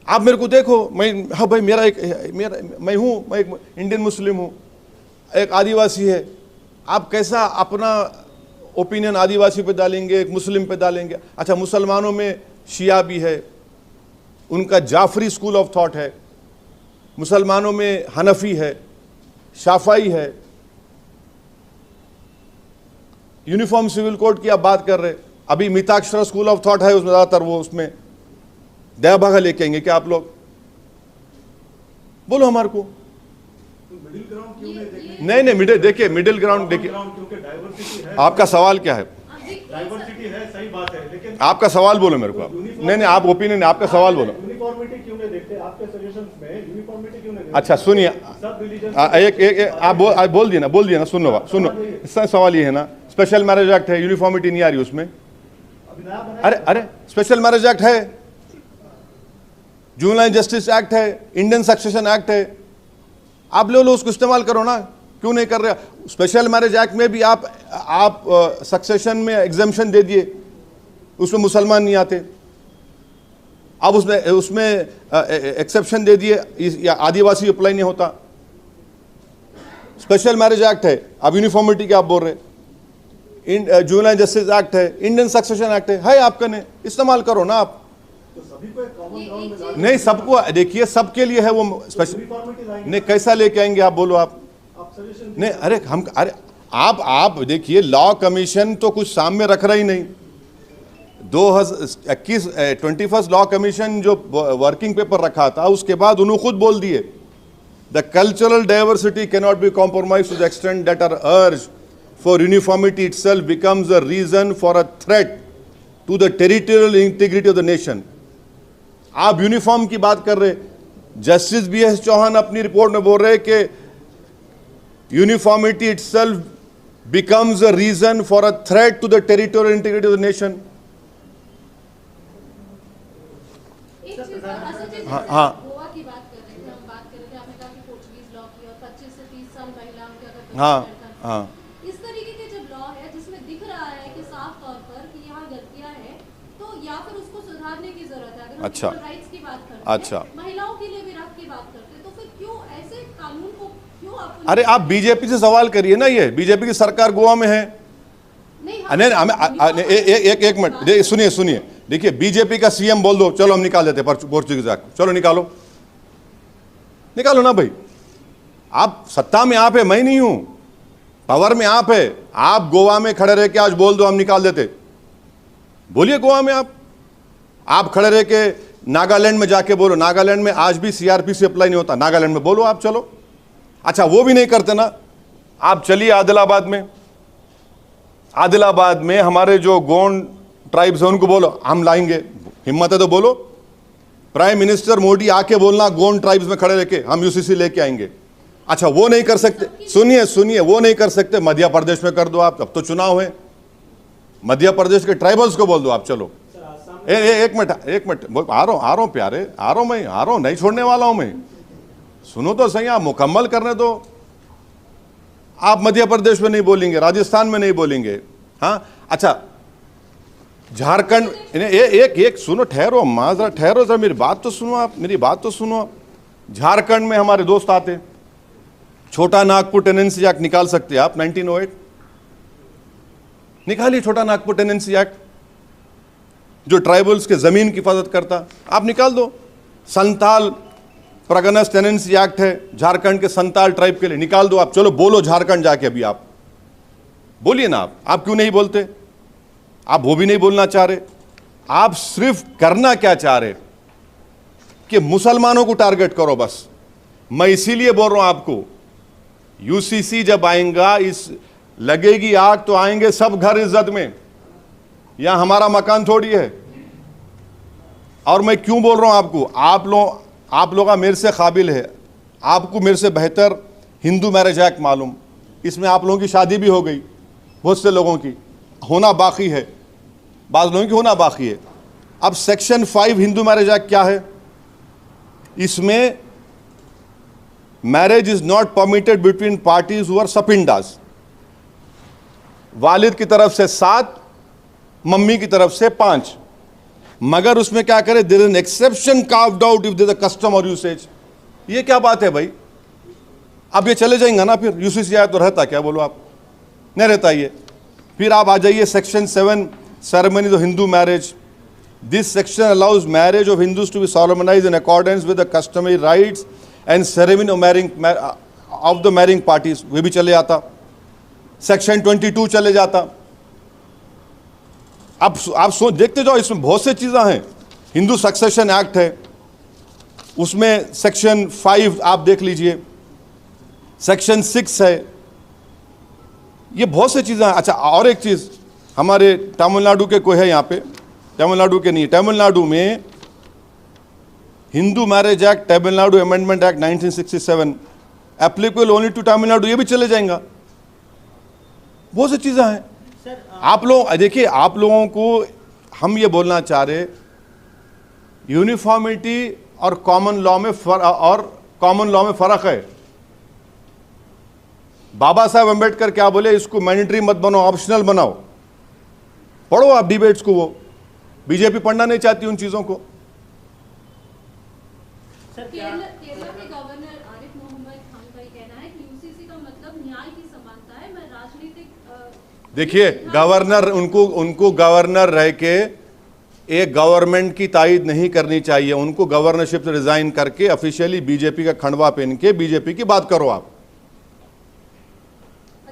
आप मेरे को देखो, हाँ भाई, मैं एक इंडियन मुस्लिम हूँ, एक आदिवासी है। आप कैसा अपना ओपिनियन आदिवासी पे डालेंगे, एक मुस्लिम पे डालेंगे? अच्छा, मुसलमानों में शिया भी है, उनका जाफरी स्कूल ऑफ थॉट है। मुसलमानों में हनफी है, शाफाई है। यूनिफॉर्म सिविल कोड की आप बात कर रहे, अभी मिताक्षरा स्कूल ऑफ थॉट है, उसमें ज़्यादातर वो उसमें दया भागा लेके आएंगे क्या आप लोग? बोलो हमारे को। मिडिल ग्राउंड क्यों नहीं देखते? नहीं, मिडिल ग्राउंड देखिए। क्योंकि डाइवर्सिटी है। आपका सवाल क्या है? डाइवर्सिटी है, सही बात है, लेकिन आपका सवाल बोलो मेरे को। नहीं, आप ओपिनियन, आपका सवाल बोलो। यूनिफॉर्मिटी क्यों नहीं देखते? आपके सजेशंस में यूनिफॉर्मिटी क्यों नहीं देखते? अच्छा सुनिए, सब रिलीजन एक आप बोल दिए ना, सुनो। इसका सवाल ये है ना, स्पेशल मैरिज एक्ट है, यूनिफॉर्मिटी नहीं आ रही उसमें। अरे स्पेशल मैरिज एक्ट है, जुवेनाइल जस्टिस एक्ट है, इंडियन सक्सेशन एक्ट है, आप ले लो, उसको इस्तेमाल करो ना। क्यों नहीं कर रहे? स्पेशल मैरिज एक्ट में भी आप सक्सेशन में एग्जेम्पशन दे दिए, उसमें मुसलमान नहीं आते। अब उसमें एक्सेप्शन दे दिए, आदिवासी अप्लाई नहीं होता। स्पेशल मैरिज एक्ट है, अब यूनिफॉर्मिटी क्या आप बोल रहे? जुवेनाइल जस्टिस एक्ट है, इंडियन सक्सेशन एक्ट है आपका, नहीं इस्तेमाल करो ना आप। तो सभी को एक कॉमन ग्राउंड में लाना नहीं, सबको देखिए, सबके लिए है वो स्पेशल। यूनिफॉर्मिटी लाएंगे। नहीं, कैसा लेके आएंगे आप? बोलो आप सजेशन नहीं। अरे आप देखिए, लॉ कमीशन तो कुछ सामने रख रहा ही नहीं। 21st लॉ कमीशन जो वर्किंग पेपर रखा था, उसके बाद उन्होंने खुद बोल दिए, the cultural diversity cannot be compromise to the extent that our urge for uniformity itself becomes a reason for a threat to the territorial integrity of the nation. आप यूनिफॉर्म की बात कर रहे, जस्टिस BS चौहान अपनी report में बोल रहे कि uniformity itself becomes a reason for a threat to the territorial integrity of the nation. हाँ, गोवा की बात कर रहे थे, हम बात कर रहे थे, आपने कहा कि पोर्चुगीज लॉ की और 25 से 30 साल महिलाओं के अगर हाँ। इस तरीके के जब लॉ है जिसमें दिख रहा है कि साफ तौर पर कि यहाँ गलतियां हैं, तो या फिर उसको सुधारने की जरूरत है। अगर हम अच्छा। राइट्स की बात करते हैं, अच्छा। महिलाओं के लिए भी हक की बात करते हैं, तो फिर क्यों ऐसे कानून को क्यों आप? अरे आप बीजेपी से सवाल करिए ना, ये बीजेपी की सरकार गोवा में है। एक मिनट सुनिए, देखिए, बीजेपी का CM बोल दो, चलो हम निकाल देते पोर्चुगीज एक्ट, चलो निकालो ना भाई। आप सत्ता में आप है, मैं नहीं हूं, पावर में आप है। आप गोवा में खड़े रह के आज बोल दो, हम निकाल देते। बोलिए गोवा में आप खड़े रह के नागालैंड में जाके बोलो, नागालैंड में आज भी CRPC अप्लाई नहीं होता, नागालैंड में बोलो आप, चलो। अच्छा, वो भी नहीं करते ना, आप चलिए आदिलाबाद में हमारे जो गोंड ट्राइब्स हैं उनको बोलो, हम लाएंगे। हिम्मत है तो बोलो। प्राइम मिनिस्टर मोदी आके बोलना गोंड ट्राइब्स में खड़े रह के, हम UCC लेके आएंगे। अच्छा वो नहीं कर सकते, सुनिए सुनिए, वो नहीं कर सकते, मध्य प्रदेश में कर दो आप, अब तो चुनाव है, मध्य प्रदेश के ट्राइबल्स को बोल दो आप, चलो। एक मिनट आ रहा हूं प्यारे, आ रहा हूं, नहीं छोड़ने वाला हूं मैं, सुनो तो सही, आप मुकम्मल करने दो। आप मध्य प्रदेश में नहीं बोलेंगे, राजस्थान में नहीं बोलेंगे, हाँ अच्छा झारखंड, एक सुनो, ठहरो माजरा, ठहरो सर, मेरी बात तो सुनो आप, मेरी बात तो सुनो आप। झारखंड में हमारे दोस्त आते, छोटा नागपुर टेनेंसी एक्ट निकाल सकते हैं आप, 1908 निकालिए, छोटा नागपुर टेनेंसी एक्ट जो ट्राइबल्स के जमीन की हिफाजत करता, आप निकाल दो। संताल प्रगनस टेनेंसी एक्ट है झारखंड के संताल ट्राइब के लिए, निकाल दो आप, चलो बोलो झारखंड जाके, अभी आप बोलिए ना, आप क्यों नहीं बोलते? आप वो भी नहीं बोलना चाह रहे, आप सिर्फ करना क्या चाह रहे कि मुसलमानों को टारगेट करो बस। मैं इसीलिए बोल रहा हूं आपको, यूसीसी जब आएगा, इस लगेगी आग तो आएंगे सब घर इज्जत में, यहां हमारा मकान थोड़ी है। और मैं क्यों बोल रहा हूं आपको, आप लोग मेरे से काबिल है, आपको मेरे से बेहतर हिंदू मैरिज एक्ट मालूम, इसमें आप लोगों की शादी भी हो गई, बहुत से लोगों की होना बाकी है, बाज़ लोगों की होना बाकी है। अब सेक्शन 5 हिंदू मैरिज एक्ट क्या है? इसमें marriage is not permitted between parties who are sapindas, वालिद की तरफ से 7, मम्मी की तरफ से 5, मगर उसमें क्या करे, there is an exception carved out if there is a custom or usage. ये क्या बात है भाई? अब ये चले जाएंगे ना, फिर यूसीसी आया तो रहता क्या, बोलो आप, नहीं रहता ये। फिर आप आ जाइए section 7 ceremonies of Hindu marriage, this section allows marriage of Hindus to be solemnised in accordance with the customary rites and ceremony of marrying of the marrying parties, वे भी चले जाता। सेक्शन 22 चले जाता। अब आप सोच देखते जाओ, इसमें बहुत से चीज़ें हैं। हिंदू सक्सेशन एक्ट है, उसमें सेक्शन 5 आप देख लीजिए, सेक्शन 6 है, ये बहुत से चीज़ें हैं। अच्छा और एक चीज़, हमारे तमिलनाडु के कोई है यहाँ पे, तमिलनाडु के नहीं, तमिलनाडु में Hindu marriage act, Tamil Nadu amendment act 1967 applicable only to Tamil Nadu, ये भी चले जाएंगा। बहुत सी चीज़ें हैं। आप लोग देखिए, आप लोगों को हम ये बोलना चाह रहे, यूनिफॉर्मिटी और कॉमन लॉ में फर्क है। बाबा साहब अंबेडकर क्या बोले, इसको मैंडेटरी मत बनाओ, ऑप्शनल बनाओ। पढ़ो आप डिबेट्स को, वो बीजेपी पढ़ना नहीं चाहती उन चीजों को। केरला के गवर्नर आरिफ मोहम्मद खान का कहना है कि यूसीसी का मतलब न्याय की समानता है। मैं राजनीतिक देखिए, गवर्नर उनको गवर्नर रह के एक गवर्नमेंट की तायद नहीं करनी चाहिए, उनको गवर्नरशिप से रिजाइन करके ऑफिशियली बीजेपी का खंडवा पहन के बीजेपी की बात करो।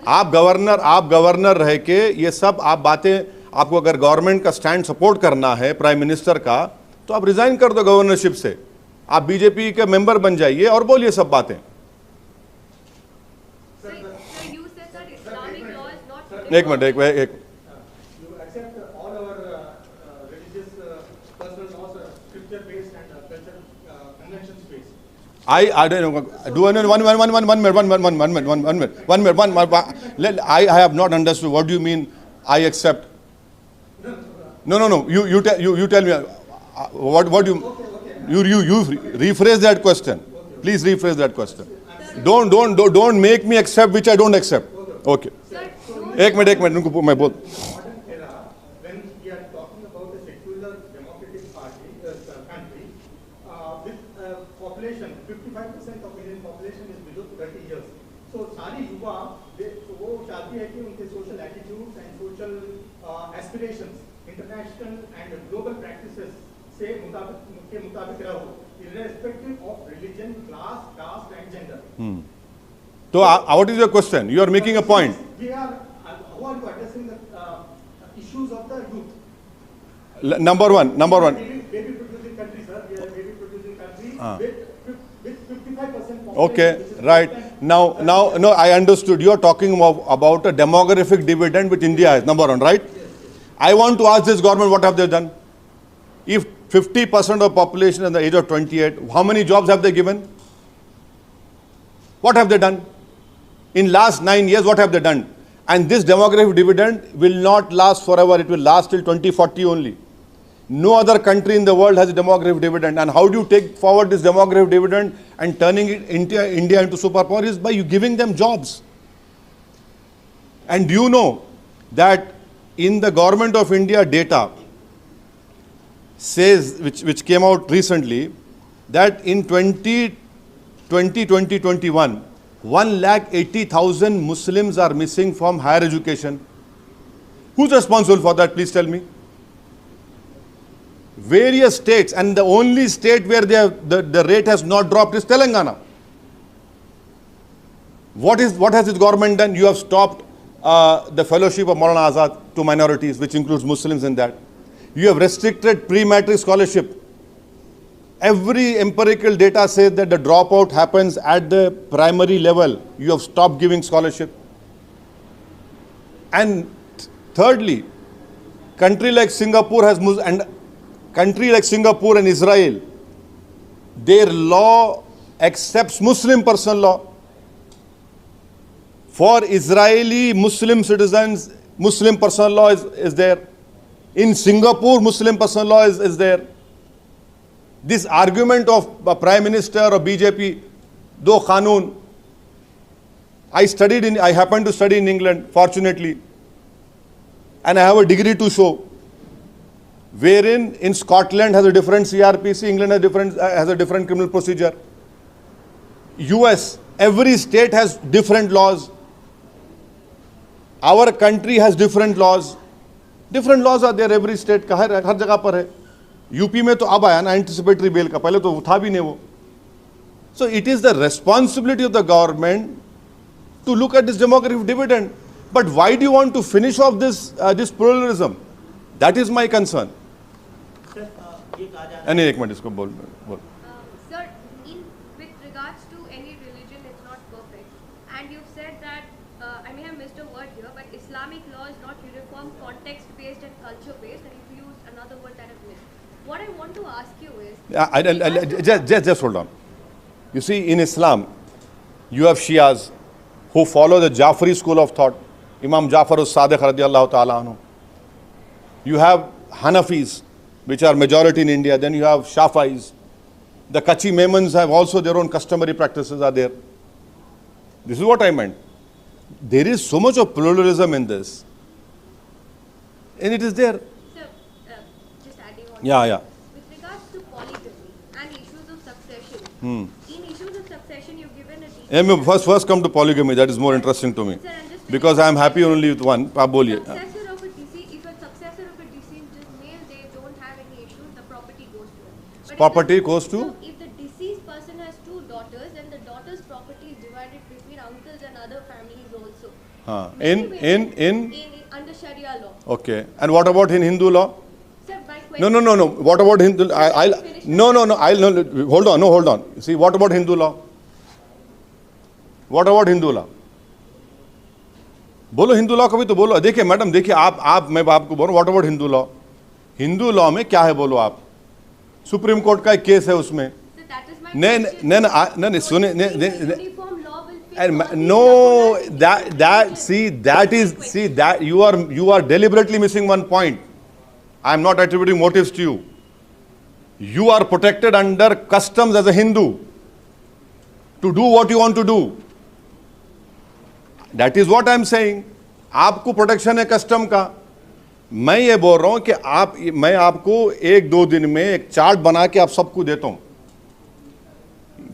आप गवर्नर रह के ये सब आप बातें, आपको अगर गवर्नमेंट का स्टैंड सपोर्ट करना है प्राइम मिनिस्टर का, तो आप रिजाइन कर दो गवर्नरशिप से, आप बीजेपी के मेंबर बन जाइए और बोलिए सब बातें। एक minute, I don't know. Do one minute. I have not understood. What do you mean? I accept. No. You tell me. What you rephrase that question. Please rephrase that question. Don't make me accept which I don't accept. Okay. एक minute उनको मैं बोल। International and global practices से मुताबिक रहो, irrespective of religion, class, caste and gender. So what is your question? You are making a point. We are how are you addressing the issues of the youth? Number one. Baby producing country, sir. We are a baby producing country with 55% population. Okay, right. Now, I understood. You are talking about a demographic dividend which India has. Number one, right? Yes. I want to ask this government, what have they done? If 50% of the population at the age of 28, how many jobs have they given? What have they done? In last 9 years, what have they done? And this demographic dividend will not last forever. It will last till 2040 only. No other country in the world has a demographic dividend. And how do you take forward this demographic dividend and turning it into India into superpower is by you giving them jobs. And do you know that in the government of India data says, which came out recently, that in 2020-2021, 180,000 Muslims are missing from higher education. Who's responsible for that? Please tell me. Various states, and the only state where the rate has not dropped is Telangana. What has this government done? You have stopped the fellowship of Maulana Azad to minorities, which includes Muslims in that. You have restricted pre-matric scholarship. Every empirical data says that the dropout happens at the primary level. You have stopped giving scholarship. And thirdly, country like Singapore and Israel, their law accepts Muslim personal law. For Israeli Muslim citizens, Muslim personal law is there. In Singapore, Muslim personal law is there. This argument of a Prime Minister or BJP, do Qanun. I happened to study in England, fortunately. And I have a degree to show. Wherein in Scotland has a different CRPC, England has a different criminal procedure. US, every state has different laws. Our country has different laws. Different laws are there every state का हर जगह पर है. UP में तो अब आया ना anticipatory bell का, पहले तो था भी नहीं वो. So it is the responsibility of the government to look at this demographic dividend. But why do you want to finish off this pluralism? That is my concern. नहीं एक मिनट इसको बोल. Sir, with regards to any religion, it's not perfect. And you've said that, I may have missed a word here, but Islamic law is not uniform, context-based and culture-based, and you've used another word that I've missed. What I want to ask you is... Just hold on. You see, in Islam, you have Shias who follow the Jafri school of thought. Imam Jafar as-Sadiq radiyallahu ta'ala anhu. You have Hanafis, which are majority in India. Then you have Shafais. The Kachi Memons have also their own customary practices are there. This is what I meant. There is so much of pluralism in this. And it is there. Sir, just adding on. Yeah. With regards to polygamy and issues of succession, in issues of succession, you've given a detail. First come to polygamy. That is more interesting to me. Sir, I'm just Because I am happy only with one. आप बोलिए. If a successor of a deceased is male, they don't have any issues, the property goes to him. But Property goes to? So if the deceased person has 2 daughters, then the daughter's property is divided between uncles and other families also. Under Sharia law. Okay. And what about in Hindu law? Sir, my question... No. What about Hindu? Hold on. See, what about Hindu law? What about Hindu law? बोलो Hindu law को भी तो बोलो. देखिए madam, देखिए आप मैं आपको बोल रहा हूँ, what about Hindu law? Hindu law में क्या है बोलो आप? सुप्रीम कोर्ट का एक केस है उसमें. नहीं सुने no, that you are deliberately missing one point. I am not attributing motives to you. You are protected under customs as a Hindu to do what you want to do. That is what I am saying. आपको protection है custom का. मैं ये बोल रहा हूं कि मैं आपको 1-2 दिन में एक चार्ट बना के आप सबको देता हूं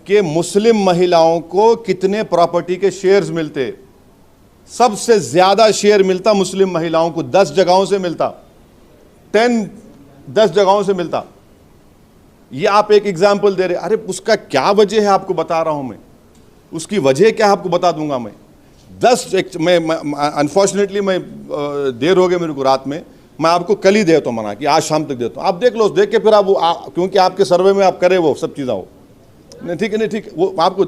कि मुस्लिम महिलाओं को कितने प्रॉपर्टी के शेयर्स मिलते. सबसे ज्यादा शेयर मिलता मुस्लिम महिलाओं को 10 जगहों से मिलता. 10 जगहों से मिलता. ये आप एक एग्जाम्पल दे रहे. अरे उसका क्या वजह है आपको बता रहा हूं मैं. उसकी वजह क्या आपको बता दूंगा मैं. 10 मैं अनफॉर्चुनेटली मैं देर हो गई मेरे को रात में. मैं आपको कल ही देता हूँ मना कि आज शाम तक देता हूँ. आप देख लो, देख के फिर आप क्योंकि आपके सर्वे में आप करें वो सब चीज़ें हो नहीं. ठीक है, नहीं ठीक. वो आपको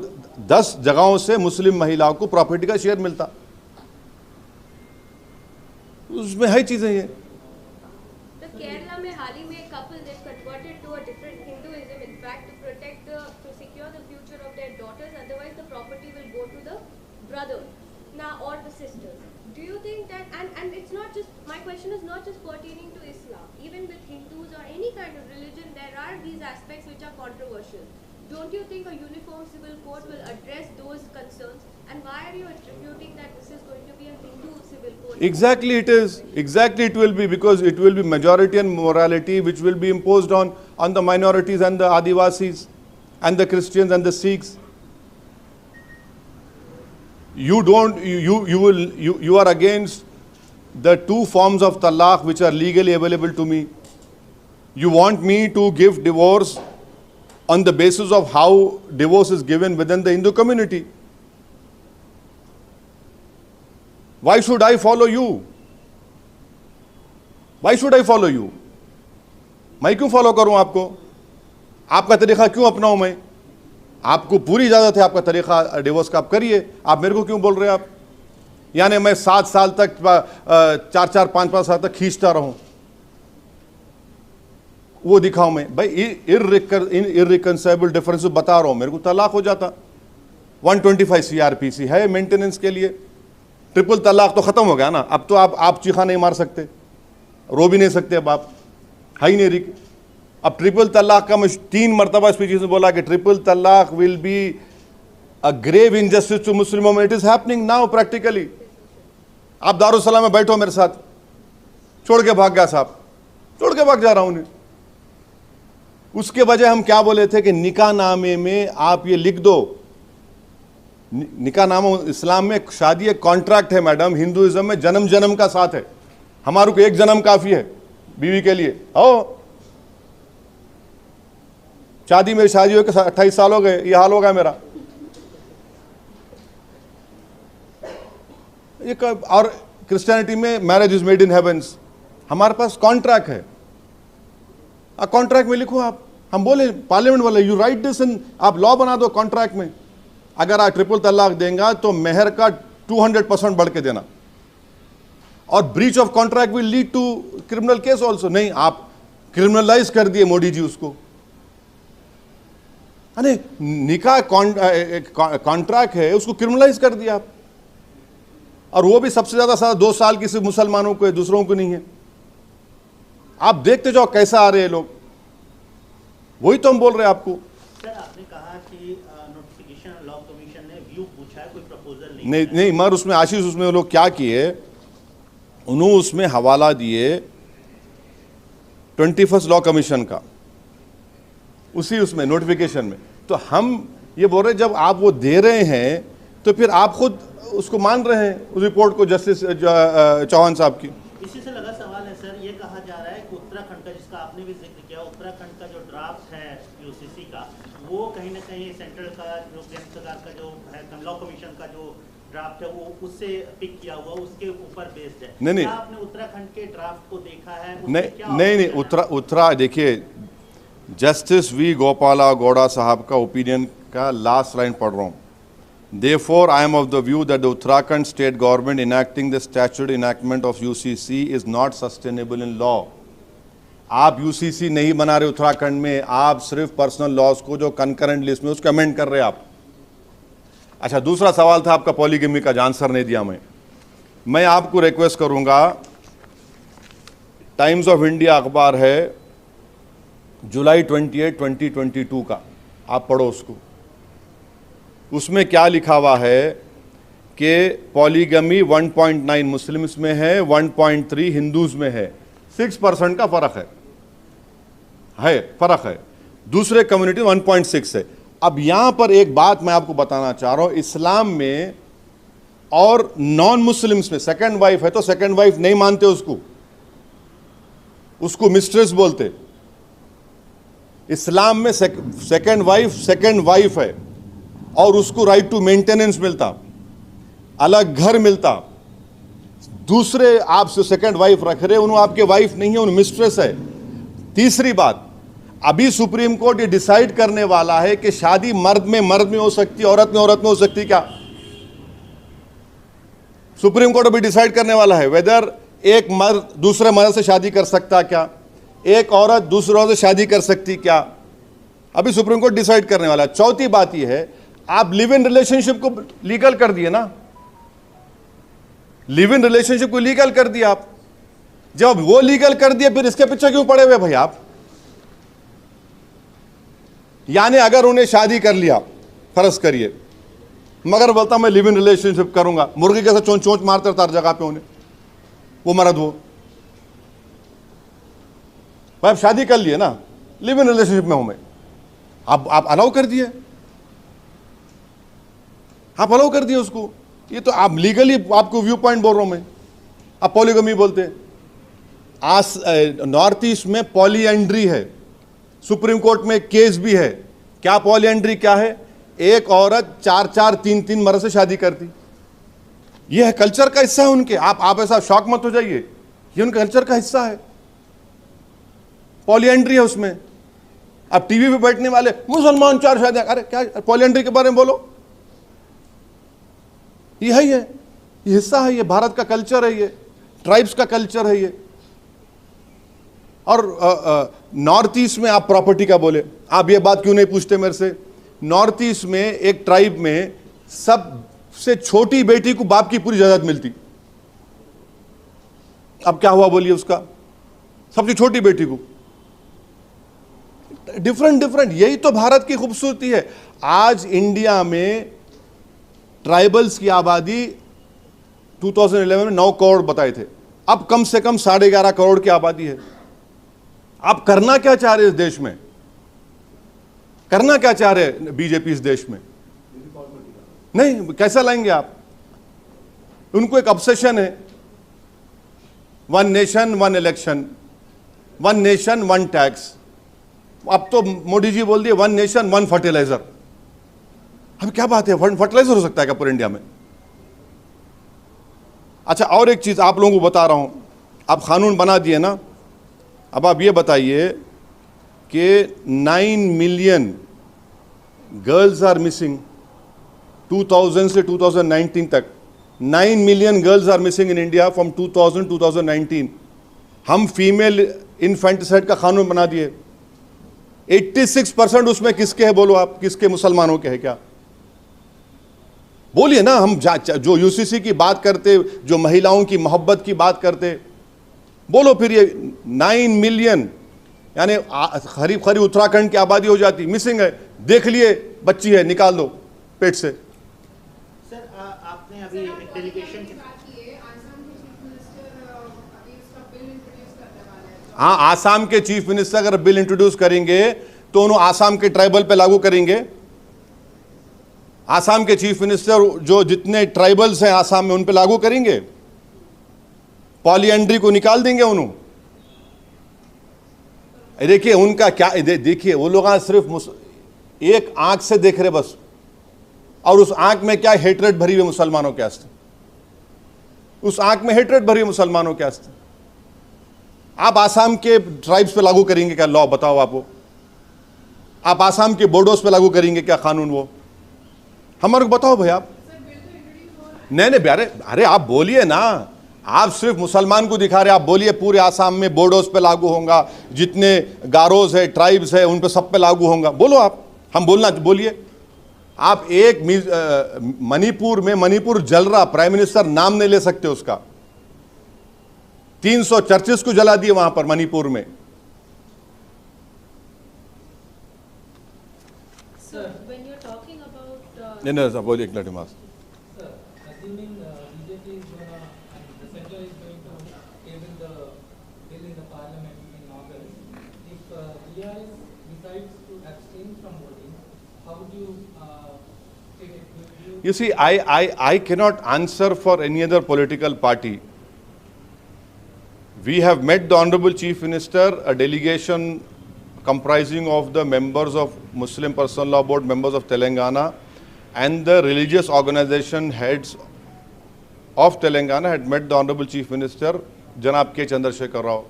10 जगहों से मुस्लिम महिलाओं को प्रॉपर्टी का शेयर मिलता. उसमें है चीज़ें ये. केरला में हाल ही में कपल ने converted to a different Hinduism in fact to protect to secure the future of their daughters, otherwise the property will go not just pertaining to Islam. Even with Hindus or any kind of religion, there are these aspects which are controversial. Don't you think a uniform civil code will address those concerns? And why are you attributing that this is going to be a Hindu civil code? Exactly it is. Exactly it will be, because it will be majority and morality which will be imposed on the minorities and the Adivasis and the Christians and the Sikhs. You are against the two forms of talaq which are legally available to me. You want me to give divorce on the basis of how divorce is given within the Hindu community. Why should I follow you? Why should I follow you? मैं क्यों follow करूं आपको? आपका तरीका क्यों अपनाऊं मैं? आपको पूरी इजाजत है आपका तरीका डिवोर्स का, आप करिए। आप मेरे को क्यों बोल रहे हैं आप? यानी मैं 7 साल तक 4-4 5-5 साल तक खींचता रहूं, वो दिखाऊं मैं? भाई इररिकंसिलेबल डिफरेंस बता रहा हूं, मेरे को तलाक हो जाता। 125 CRPC है मेंटेनेंस के लिए। ट्रिपल तलाक तो खत्म हो गया ना, अब तो आप चीखा नहीं मार सकते, रो भी नहीं सकते, अब आप है ही नहीं। अब ट्रिपल तलाक का मैं 3 मरतबा स्पीचेस में बोला कि triple talaq will be a grave injustice to Muslim women. It is happening now practically. आप दारुसलाम में बैठो मेरे साथ, छोड़ के भाग गया साहब, छोड़ के भाग जा रहा हूं उन्हें। उसके वजह हम क्या बोले थे कि निकाह नामे में आप ये लिख दो, निकाह नामा इस्लाम में शादी एक कॉन्ट्रैक्ट है मैडम, हिंदुइज्म में जन्म जन्म का साथ है। हमारे को एक जन्म काफी है बीवी के लिए। हो शादी मेरी शादी हो के 28 साल हो गए, ये हाल हो गया मेरा। और क्रिश्चियनिटी में marriage is made in heavens, हमारे पास कॉन्ट्रैक्ट है। कॉन्ट्रैक्ट में लिखो आप, हम बोले पार्लियामेंट वाले यू राइट दिस इन, आप लॉ बना दो कॉन्ट्रैक्ट में। अगर आप ट्रिपल तलाक देंगे तो मेहर का 200% बढ़ के देना, और breach of contract will lead to criminal case also. नहीं, आप क्रिमिनलाइज कर दिए मोदी जी उसको। अरे निकाह कॉन्ट्रैक्ट है, उसको क्रिमिनलाइज कर दिया आप, और वो भी सबसे ज्यादा सजा 2 साल की सिर्फ मुसलमानों को है, दूसरों को नहीं है। आप देखते जाओ कैसा आ रहे हैं लोग, वही तो हम बोल रहे हैं आपको। सर आपने कहा कि नोटिफिकेशन लॉ कमीशन ने व्यू पूछा है, कोई प्रपोजल नहीं मगर उसमें आशीष, उसमें वो लोग क्या किए, उन्होंने उसमें हवाला दिए 21st लॉ कमीशन का, उसी उसमें नोटिफिकेशन में। तो हम ये बोल रहे जब आप वो दे रहे हैं तो फिर आप खुद उसको मान रहे हैं उस रिपोर्ट को, जस्टिस चौहान साहब की। इसी से लगा सवाल है सर, ये कहा जा रहा है कि उत्तराखंड का, जिसका आपने भी जिक्र किया, उत्तराखंड का जो ड्राफ्ट है यूसीसी का, वो कहीं ना कहीं सेंट्रल का जो केंद्र सरकार का जो है लॉ कमीशन का जो ड्राफ्ट है वो उससे पिक किया हुआ, उसके ऊपर बेस्ड है। नहीं, क्या आपने उत्तराखंड के ड्राफ्ट को देखा है? नहीं, उत्तरा देखिए, जस्टिस वी गोपाला गौड़ा साहब का ओपिनियन का लास्ट लाइन पढ़ रहा हूँ। Therefore, I am of the view that the Uttarakhand state government enacting the statutory enactment of UCC is not sustainable in law. आप UCC नहीं बना रहे उत्तराखंड में, आप सिर्फ पर्सनल लॉज को जो कंकरेंट लिस्ट में उसको अमेंड कर रहे हैं आप। अच्छा, दूसरा सवाल था आपका पॉलीगमी का, आंसर नहीं दिया मैं आपको रिक्वेस्ट करूंगा, टाइम्स ऑफ इंडिया अखबार है जुलाई 28, 2022 का, आप पढ़ो उसको। उसमें क्या लिखा हुआ है कि पॉलीगमी 1.9 मुस्लिम्स में है, 1.3 हिंदूज में है, 6% का फर्क है, दूसरे कम्युनिटी 1.6 है। अब यहां पर एक बात मैं आपको बताना चाह रहा हूं, इस्लाम में और नॉन मुस्लिम्स में सेकंड वाइफ है तो सेकंड वाइफ नहीं मानते उसको मिस्ट्रेस बोलते। इस्लाम में सेकंड वाइफ है और उसको राइट टू मेंटेनेंस मिलता, अलग घर मिलता। दूसरे आप सेकंड वाइफ रख रहे, उन्होंने आपके वाइफ नहीं है, उन्हें मिस्ट्रेस है। तीसरी बात, अभी सुप्रीम कोर्ट ये डिसाइड करने वाला है कि शादी मर्द में हो सकती है, औरत में हो सकती है। क्या सुप्रीम कोर्ट अभी डिसाइड करने वाला है वेदर एक मर्द दूसरे मर्द से शादी कर सकता, क्या एक औरत दूसरे औरत से शादी कर सकती, क्या अभी सुप्रीम कोर्ट डिसाइड करने वाला है। चौथी बात यह है, आप लिव इन रिलेशनशिप को लीगल कर दिए ना, लिव इन रिलेशनशिप को लीगल कर दिया आप। जब वो लीगल कर दिए फिर इसके पीछे क्यों पड़े हुए भाई आप? यानी अगर उन्हें शादी कर लिया, फर्ज करिए, मगर बोलता मैं लिव इन रिलेशनशिप करूंगा, मुर्गी कैसे चोंच चोंच मारते रहता हर जगह पे उन्हें, वो मर्द वो भाई, शादी कर लिए ना, लिव इन रिलेशनशिप में हूं मैं, आप अलाउ कर दिए, आप अलाउ कर दिए उसको। ये तो आप लीगली, आपको व्यू पॉइंट बोल रहा हूं मैं, आप पॉलीगमी बोलते हैं। नॉर्थ ईस्ट में पॉलीएंड्री है, सुप्रीम कोर्ट में केस भी है। क्या पॉलीएंड्री क्या है? एक औरत 4-4, 3-3 मर्द से शादी करती। यह है कल्चर का हिस्सा है उनके। आप ऐसा शॉक मत हो जाइए, ये उनके कल्चर का हिस्सा है, पॉलीएंड्री है उसमें। अब टीवी पे बैठने वाले मुसलमान 4 शादियां, अरे क्या पॉलीएंड्री के बारे में बोलो, ये है, ये हिस्सा है, ये भारत का कल्चर है, ये ट्राइब्स का कल्चर है ये। और नॉर्थ ईस्ट में आप प्रॉपर्टी का बोले, आप ये बात क्यों नहीं पूछते मेरे से? नॉर्थ ईस्ट में एक ट्राइब में सबसे छोटी बेटी को बाप की पूरी जायदाद मिलती। अब क्या हुआ बोलिए उसका, सबसे छोटी बेटी को। डिफरेंट, यही तो भारत की खूबसूरती है। आज इंडिया में ट्राइबल्स की आबादी 2011 में 9 करोड़ बताए थे, अब कम से कम 11.5 करोड़ की आबादी है। आप करना क्या चाह रहे हैं इस देश में? करना क्या चाह रहे हैं बीजेपी इस देश में? नहीं, कैसा लाएंगे आप? उनको एक ऑब्सेशन है, 1 नेशन 1 इलेक्शन, 1 नेशन 1 टैक्स। अब तो मोदी जी बोल दिए 1 नेशन 1 फर्टिलाइजर। अब क्या बात है, 1 फर्टिलाइजर हो सकता है क्या पूरे इंडिया में? अच्छा, और एक चीज आप लोगों को बता रहा हूं, आप कानून बना दिए ना, अब आप ये बताइए कि 9 मिलियन गर्ल्स आर मिसिंग 2000 से 2019 तक। 9 million girls are missing in India from 2000 2019। हम फीमेल इन्फेंटिसाइड का कानून बना दिए। 86% उसमें किसके है बोलो आप? किसके? मुसलमानों के है क्या? बोलिए ना। हम जो यूसीसी की बात करते, जो महिलाओं की मोहब्बत की बात करते, बोलो फिर। ये 9 मिलियन यानी करीब उत्तराखंड की आबादी हो जाती, मिसिंग है। देख लिए बच्ची है, निकाल दो पेट से। सर आपने अभी एक डेलीगेशन हाँ, आसाम के चीफ मिनिस्टर अगर बिल इंट्रोड्यूस करेंगे तो उन्होंने आसाम के ट्राइबल पे लागू करेंगे। आसाम के चीफ मिनिस्टर जो जितने ट्राइबल्स हैं आसाम में उन पे लागू करेंगे। पॉलीएंड्री को निकाल देंगे उन्होंने। देखिए उनका क्या, देखिए वो लोग आज सिर्फ एक आंख से देख रहे बस, और उस आंख में क्या हेटरेट भरी हुई मुसलमानों के वास्ते, उस आंख में हेटरेट भरी मुसलमानों के वास्ते। आप आसाम के ट्राइब्स पे लागू करेंगे क्या लॉ? बताओ आपको। आप आसाम के बोडोस पे लागू करेंगे क्या कानून? वो हमारे को बताओ भाई आप। नहीं, अरे आप बोलिए ना। आप सिर्फ मुसलमान को दिखा रहे, आप बोलिए पूरे आसाम में बोडोस पे लागू होगा, जितने गारोज है, ट्राइब्स है, उन पे सब पे लागू होगा। बोलो आप, हम बोलिए। आप एक मणिपुर में, मणिपुर जल रहा, प्राइम मिनिस्टर नाम नहीं ले सकते उसका। 300 चर्चेस को जला दिए वहां पर मणिपुर में। When you're talking about नहीं, बोलिए एक minute. Sir, assuming BJP is gonna, and the center is going to table the bill in the parliament in August, if BRS decides to abstain from voting, how would you take it? Would you You see, I cannot answer for any other political party. We have met the Honorable Chief Minister, a delegation comprising of the members of Muslim Personal Law Board, members of Telangana, and the religious organization heads of Telangana had met the Honorable Chief Minister, Janab K. Chandrasekhar Rao.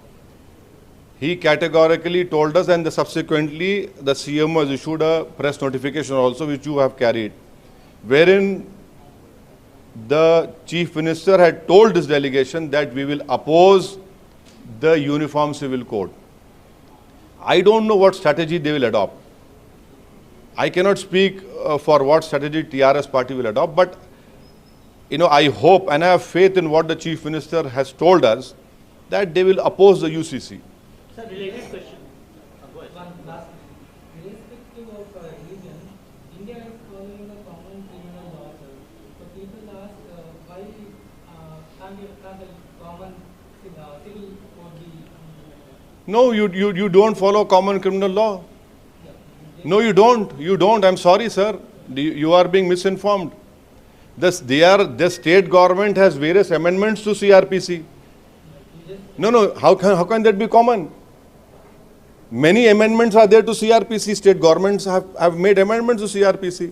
He categorically told us, and subsequently the CM has issued a press notification also, which you have carried, wherein the Chief Minister had told this delegation that we will oppose the Uniform Civil Code. I don't know what strategy they will adopt. I cannot speak for what strategy TRS party will adopt, but I hope and I have faith in what the Chief Minister has told us, that they will oppose the UCC. Sir, related question. Go ahead. One last, irrespective of religion, India is following the common criminal law, sir. So people ask why can't the common civil code be implemented? No, you don't follow common criminal law. No, you don't. You don't. I'm sorry, sir. You are being misinformed. The state government has various amendments to CRPC. No. How can that be common? Many amendments are there to CRPC. State governments have made amendments to CRPC.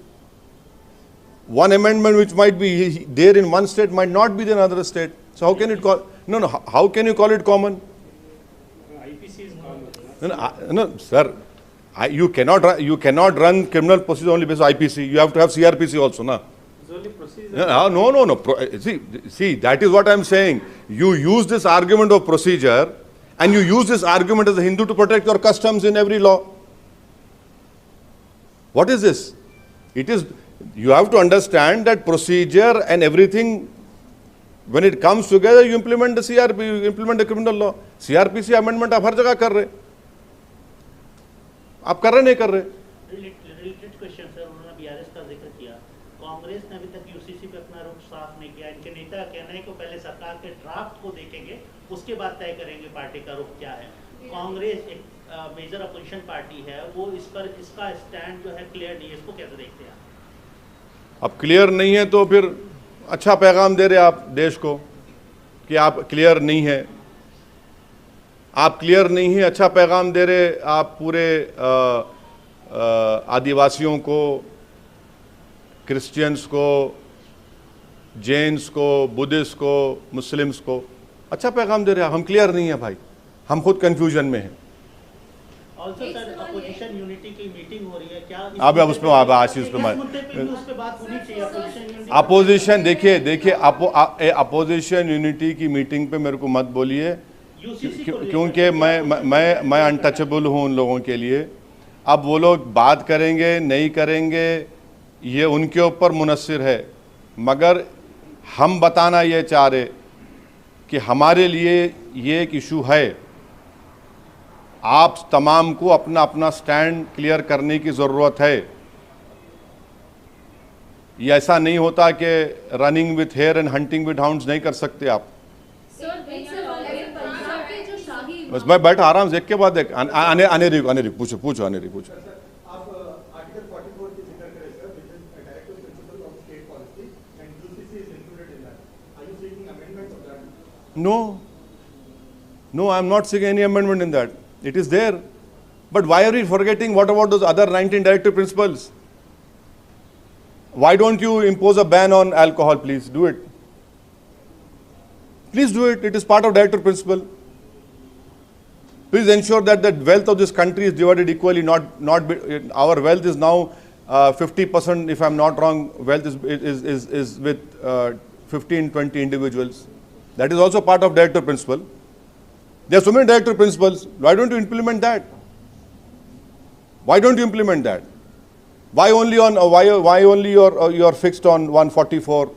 One amendment which might be there in one state might not be there in another state. So how can it call? No. How can you call it common? IPC is common. No, sir. You cannot run criminal procedure only based on IPC. You have to have CRPC also, na? It's only procedure. No. See, that is what I'm saying. You use this argument of procedure, and you use this argument as a Hindu to protect your customs in every law. What is this? You have to understand that procedure and everything, when it comes together, you implement the CRP, you implement the criminal law. CRPC amendment आप हर जगह कर रहे, आप कर रहे नहीं कर रहे? रिलेटेड क्वेश्चन सर, उन्होंने बीआरएस का जिक्र किया। कांग्रेस ने अभी तक यूसीसी पे अपना रुख साफ नहीं किया। इनके नेता का कहना है कि पहले सरकार के ड्राफ्ट को देखेंगे, उसके बाद तय करेंगे पार्टी का रुख क्या है। कांग्रेस एक मेजर अपोजिशन पार्टी है, वो इस पर इसका स्टैंड जो है क्लियर नहीं है, इसको कैसे देखते हैं? अब क्लियर नहीं है तो फिर अच्छा पैगाम दे रहे आप देश को कि आप क्लियर नहीं है। आप क्लियर नहीं है, अच्छा पैगाम दे रहे आप पूरे आदिवासियों को, क्रिश्चियंस को, जैन्स को, बुद्धिस्ट को, मुस्लिम्स को अच्छा पैगाम दे रहे हैं। हम क्लियर नहीं है भाई, हम खुद कंफ्यूजन में हैं। ऑल्सो सर, अपोजिशन यूनिटी की मीटिंग हो रही है क्या? अब उसमें आशीष पे बात होनी चाहिए। अपोजिशन देखिए अपोजिशन यूनिटी की मीटिंग पे मेरे को मत बोलिए, क्योंकि मैं अनटचेबल हूँ उन लोगों के लिए। अब वो लोग बात करेंगे नहीं करेंगे ये उनके ऊपर मुनस्सिर है, मगर हम बताना ये चाह रहे कि हमारे लिए ये एक इशू है। आप तमाम को अपना अपना स्टैंड क्लियर करने की ज़रूरत है। ये ऐसा नहीं होता कि running with hare and hunting with hounds नहीं कर सकते आप। बस मैं बैठा आराम से, एक के बाद एक आने पूछो। आप आर्टिकल 44 की जिक्र करें sir, which is a directive principle of state policy and UCC is included in that. Are you seeking amendments of that? No, I am not seeking any amendment in that. It is there. But why are we forgetting? What about those other 19 directive principles? Why don't you impose a ban on alcohol? Please do it. Please do it. It is part of directive principle. Please ensure that the wealth of this country is divided equally. Our wealth is now 50%, if I am not wrong. Wealth is with 15-20 individuals. That is also part of directive principle. There are so many directive principles. Why don't you implement that? Why don't you implement that? Why only you're fixed on 144?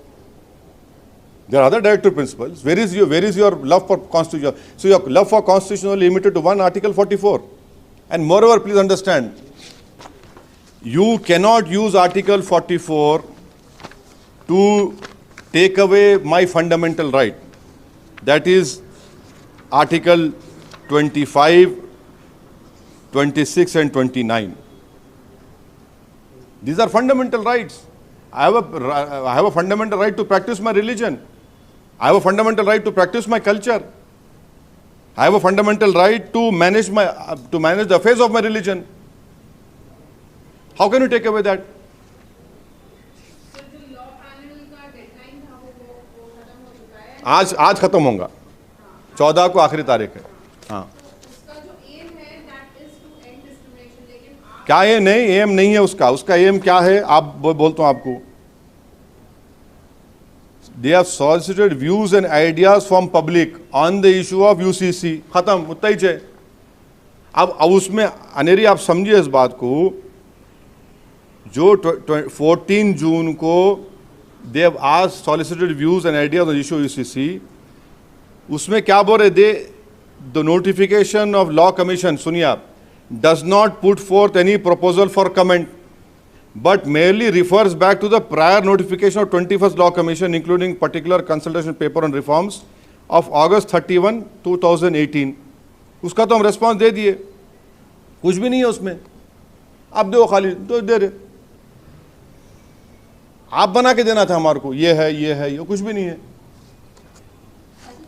There are other directive principles. Where is your love for constitution? So your love for constitution is limited to one Article 44. And moreover, please understand, you cannot use Article 44 to take away my fundamental right. That is Article 25, 26 and 29. These are fundamental rights. I have a fundamental right to practice my religion. I have a fundamental right to practice my culture. I have a fundamental right to manage the affairs of my religion. How can you take away that? आज खत्म होगा, 14 को आखिरी तारीख है। हाँ, क्या ये नहीं एम नहीं है उसका एम क्या है? आप बोलता हूँ आपको। They have solicited views and ideas from public on the issue of UCC. खत्म, उतना ही है। अब उसमें अनेरी आप समझिए इस बात को, जो 14 जून को they have asked solicited views and ideas on the issue of UCC, उसमें क्या बोल रहे दे the notification of law commission, सुनिए आप, does not put forth any proposal for comment but merely refers back to the prior notification of 21st Law Commission including particular consultation paper on reforms of August 31, 2018. उसका तो हम response दे दिए, कुछ भी नहीं है उसमें, आप दो खाली तो दे रहे, आप बना के देना था हमारे को, ये है ये कुछ भी नहीं है.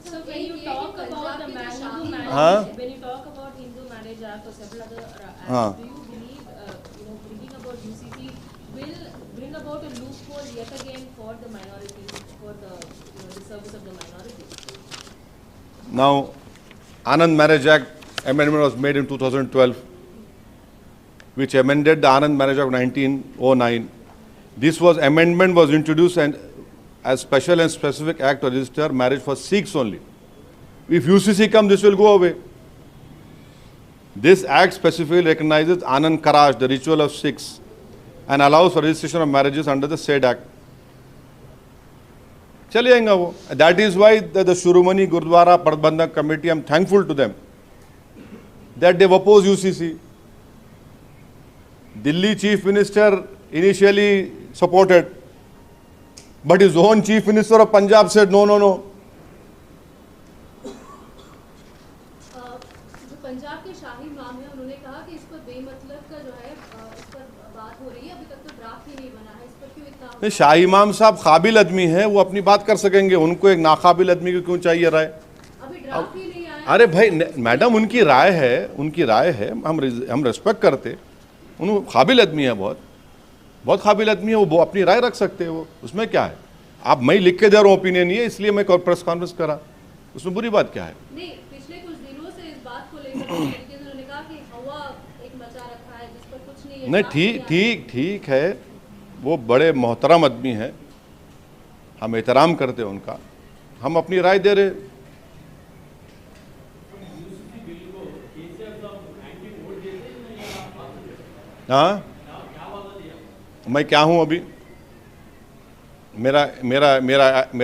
So when you talk about the Hindu marriage, हाँ? when you talk about Hindu Marriage Act or several other acts, हाँ. do you believe, bringing about UCC will bring about a loophole yet again for the minorities, for the service of the minorities? Now, Anand Marriage Act amendment was made in 2012, which amended the Anand Marriage Act of 1909. This amendment was introduced and as special and specific act to register marriage for Sikhs only. If UCC comes, this will go away. This act specifically recognizes Anand Karaj, the ritual of Sikhs, and allows for registration of marriages under the said act. चले जाएंगा वो. That is why the Shiromani Gurudwara Parbandhak Committee, I am thankful to them that they have opposed UCC. Delhi Chief Minister initially supported, but his own Chief Minister of Punjab said no. जो पंजाब के शाही इमाम है उन्होंने कहा कि इस पर बेमतलब का जो है इस पर बात हो रही है, अभी तक तो ड्राफ्ट ही नहीं बना है, इस पर क्यों इतना? नहीं, शाही इमाम साहब काबिल आदमी है, वो अपनी बात कर सकेंगे, उनको एक नाकाबिल आदमी को क्यों चाहिए राय? अभी ड्राफ्ट ही नहीं आया. अरे भाई मैडम, उनकी राय है, हम रिस्पेक्ट करते, उन्होंने काबिल आदमी है, बहुत काबिल आदमी है, वो अपनी राय रख सकते हैं, वो उसमें क्या है? आप मैं लिख के दे रहा हूँ ओपिनियन ये, इसलिए मैं प्रेस कॉन्फ्रेंस करा, उसमें बुरी बात क्या है? नहीं, पिछले कुछ दिनों से इस बात को लेकर उन्होंने कहा कि हवा एक मचा रखा है जिस पर कुछ नहीं है. नहीं, ठीक है, वो बड़े मोहतरम आदमी है, हम एहतराम करते हैं उनका, हम अपनी राय दे रहे. हाँ, मैं क्या हूँ अभी? मेरा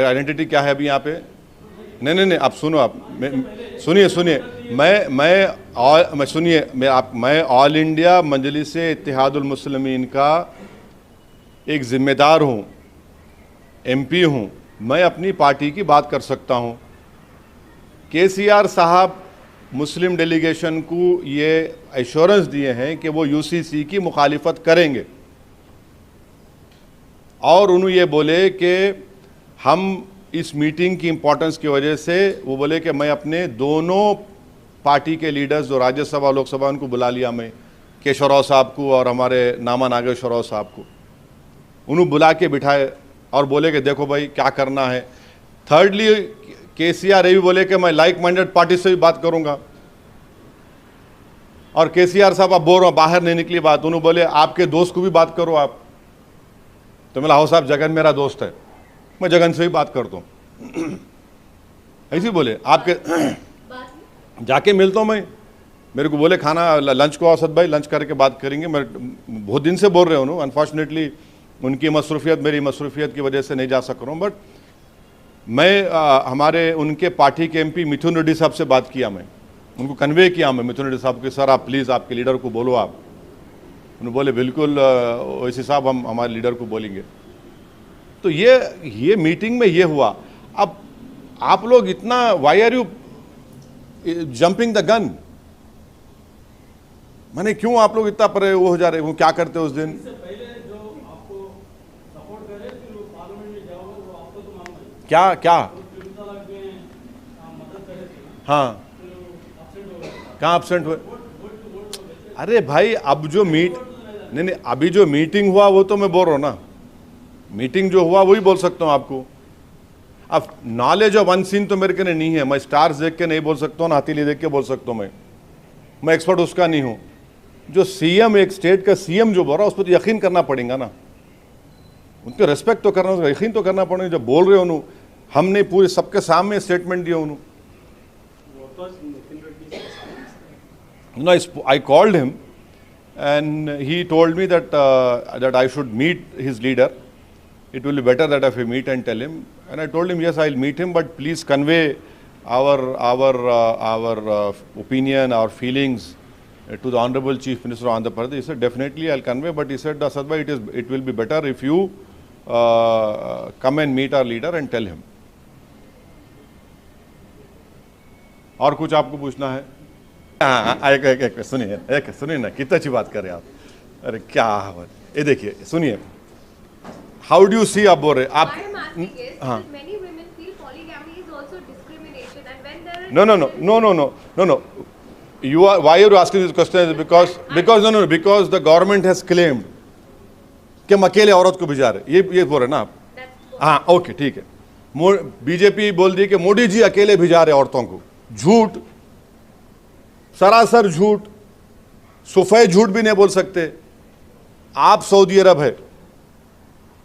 आइडेंटिटी क्या है अभी यहाँ पे? नहीं, आप सुनो, आप सुनिए, मैं ऑल इंडिया मजलिस इत्तेहादुल मुस्लिमीन का एक जिम्मेदार हूँ, MP हूँ, मैं अपनी पार्टी की बात कर सकता हूँ. KCR साहब मुस्लिम डेलीगेशन को ये एश्योरेंस दिए हैं कि वो UCC की मुखालिफत करेंगे, और उन्होंने ये बोले कि हम इस मीटिंग की इम्पोर्टेंस की वजह से, वो बोले कि मैं अपने दोनों पार्टी के लीडर्स जो राज्यसभा लोकसभा उनको बुला लिया, मैं केशवराव साहब को और हमारे नामा नागेश्वरराव साहब को उन्होंने बुला के बिठाए और बोले कि देखो भाई क्या करना है. थर्डली KCR ये भी बोले कि मैं लाइक माइंडेड पार्टी से भी बात करूंगा, और KCR साहब आप बोल रहे हो बाहर नहीं निकली बात, उन्होंने बोले आपके दोस्त को भी बात करो आप. तो मैं साहब जगन मेरा दोस्त है, मैं जगन से भी बात करता हूँ, ऐसे बोले. आपके जाके मिलता हूँ मैं, मेरे को बोले खाना लंच को असद भाई लंच करके बात करेंगे. मैं बहुत दिन से बोल रहे हूँ, अनफॉर्चुनेटली उनकी मसरूफियत मेरी मसरूफियत की वजह से नहीं जा सक रहा हूँ, बट मैं हमारे उनके पार्टी के MP मिथुन रेड्डी साहब से बात किया, मैं उनको कन्वे किया, मैं मिथुन रेड्डी साहब के सर आप प्लीज़ आपके लीडर को बोलो आप. उन्होंने बोले बिल्कुल ओवैसी साहब हम हमारे लीडर को बोलेंगे. तो ये मीटिंग में ये हुआ. अब आप लोग इतना why are you jumping the gun, माने क्यों आप लोग इतना पर वो हो जा रहे हो? क्या करते हो उस दिन? क्या हाँ, कहाँ एब्सेंट हुए? अरे भाई अब जो नहीं, अभी जो मीटिंग हुआ वो तो मैं बोल रहा हूँ ना, मीटिंग जो हुआ वही बोल सकता हूँ आपको. अब नॉलेज ऑफ अनसीन तो मेरे के नहीं है, मैं स्टार्स देख के नहीं बोल सकता हूँ, हथेली देख के बोल सकता हूँ, मैं एक्सपर्ट उसका नहीं हूँ. जो CM एक स्टेट का CM जो बोल रहा है उस पर तो यकीन करना पड़ेगा ना, उनको रेस्पेक्ट तो करना, यकीन तो करना पड़ेगा. जब बोल रहे हो उन्होंने, हमने पूरे सबके सामने स्टेटमेंट दिया उन्होंने. No, I called him and he told me that I should meet his leader. It will be better that if I meet and tell him. And I told him, yes, I'll meet him, but please convey our opinion, our feelings to the Honorable Chief Minister of Andhra Pradesh. He said, definitely I'll convey, but he said, Asad bhai, it will be better if you come and meet our leader and tell him. और कुछ आपको पूछना है? हाँ, एक सुनिए ना, कितना अच्छी बात कर रहे हैं आप. अरे क्या बात, ये देखिए, सुनिए. How do you see, आप बोल रहे आप? Why I'm asking is हाँ. because many women feel polygamy is also discrimination, and when there is No. You are, why are you asking this question? Is because the government has claimed कि हम अकेले औरत को भिजा रहे. ये बोल रहे ना आप? that's हाँ, ओके, ठीक है. बीजेपी बोल दी कि मोदी जी अकेले भिजा रहे औरतों को. झूठ, सरासर झूठ, सफेद झूठ भी नहीं बोल सकते. आप सऊदी अरब है.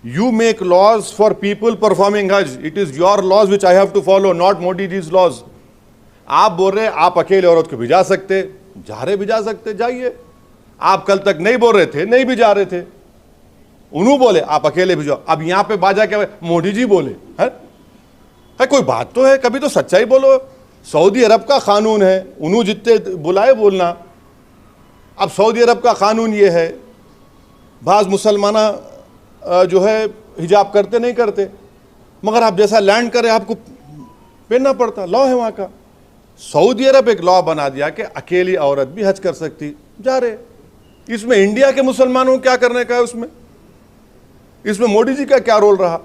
You make laws for people performing Hajj. It is your laws which I have to follow, not Modi ji's laws. आप बोल रहे आप अकेले औरत को भिजा सकते, भिजा सकते, जाइए. आप कल तक नहीं बोल रहे थे, नहीं भिजा रहे थे. उन्होंने बोले आप अकेले भिजाओ. अब यहां पे बाजा क्या, मोदी जी बोले है? कोई बात तो है, कभी तो सच्चाई बोलो. सऊदी अरब का कानून है, उन्होंने जितने बुलाए बोलना. अब सऊदी अरब का कानून ये है, बाज मुसलमाना जो है हिजाब करते नहीं करते, मगर आप जैसा लैंड करें आपको पहनना पड़ता. लॉ है वहां का. सऊदी अरब एक लॉ बना दिया कि अकेली औरत भी हज कर सकती, जा रहे. इसमें इंडिया के मुसलमानों को क्या करने का है? इसमें मोदी जी का क्या रोल रहा?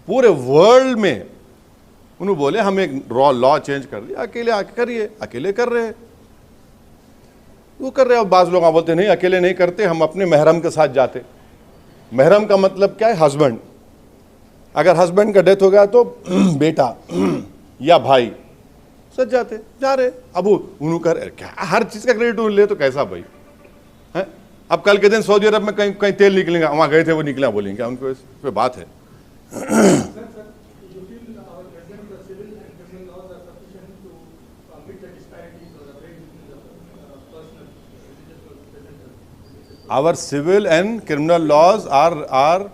पूरे वर्ल्ड में उन्होंने बोले हम एक लॉ चेंज कर दिया, अकेले आके करिए. अकेले कर रहे हैं, वो कर रहे हैं. बाज लोग बोलते नहीं अकेले नहीं करते, हम अपने महरम के साथ जाते. महरम का मतलब क्या है? हस्बैंड. अगर हस्बैंड का डेथ हो गया तो बेटा या भाई सच जाते, जा रहे. अब उन्होंने कर क्या हर चीज का क्रेडिट ले तो कैसा भाई है? अब कल के दिन सऊदी अरब में कहीं तेल निकलेगा, वहां गए थे वो निकला, बोलेंगे उनको इस पे बात है. Our civil and criminal laws are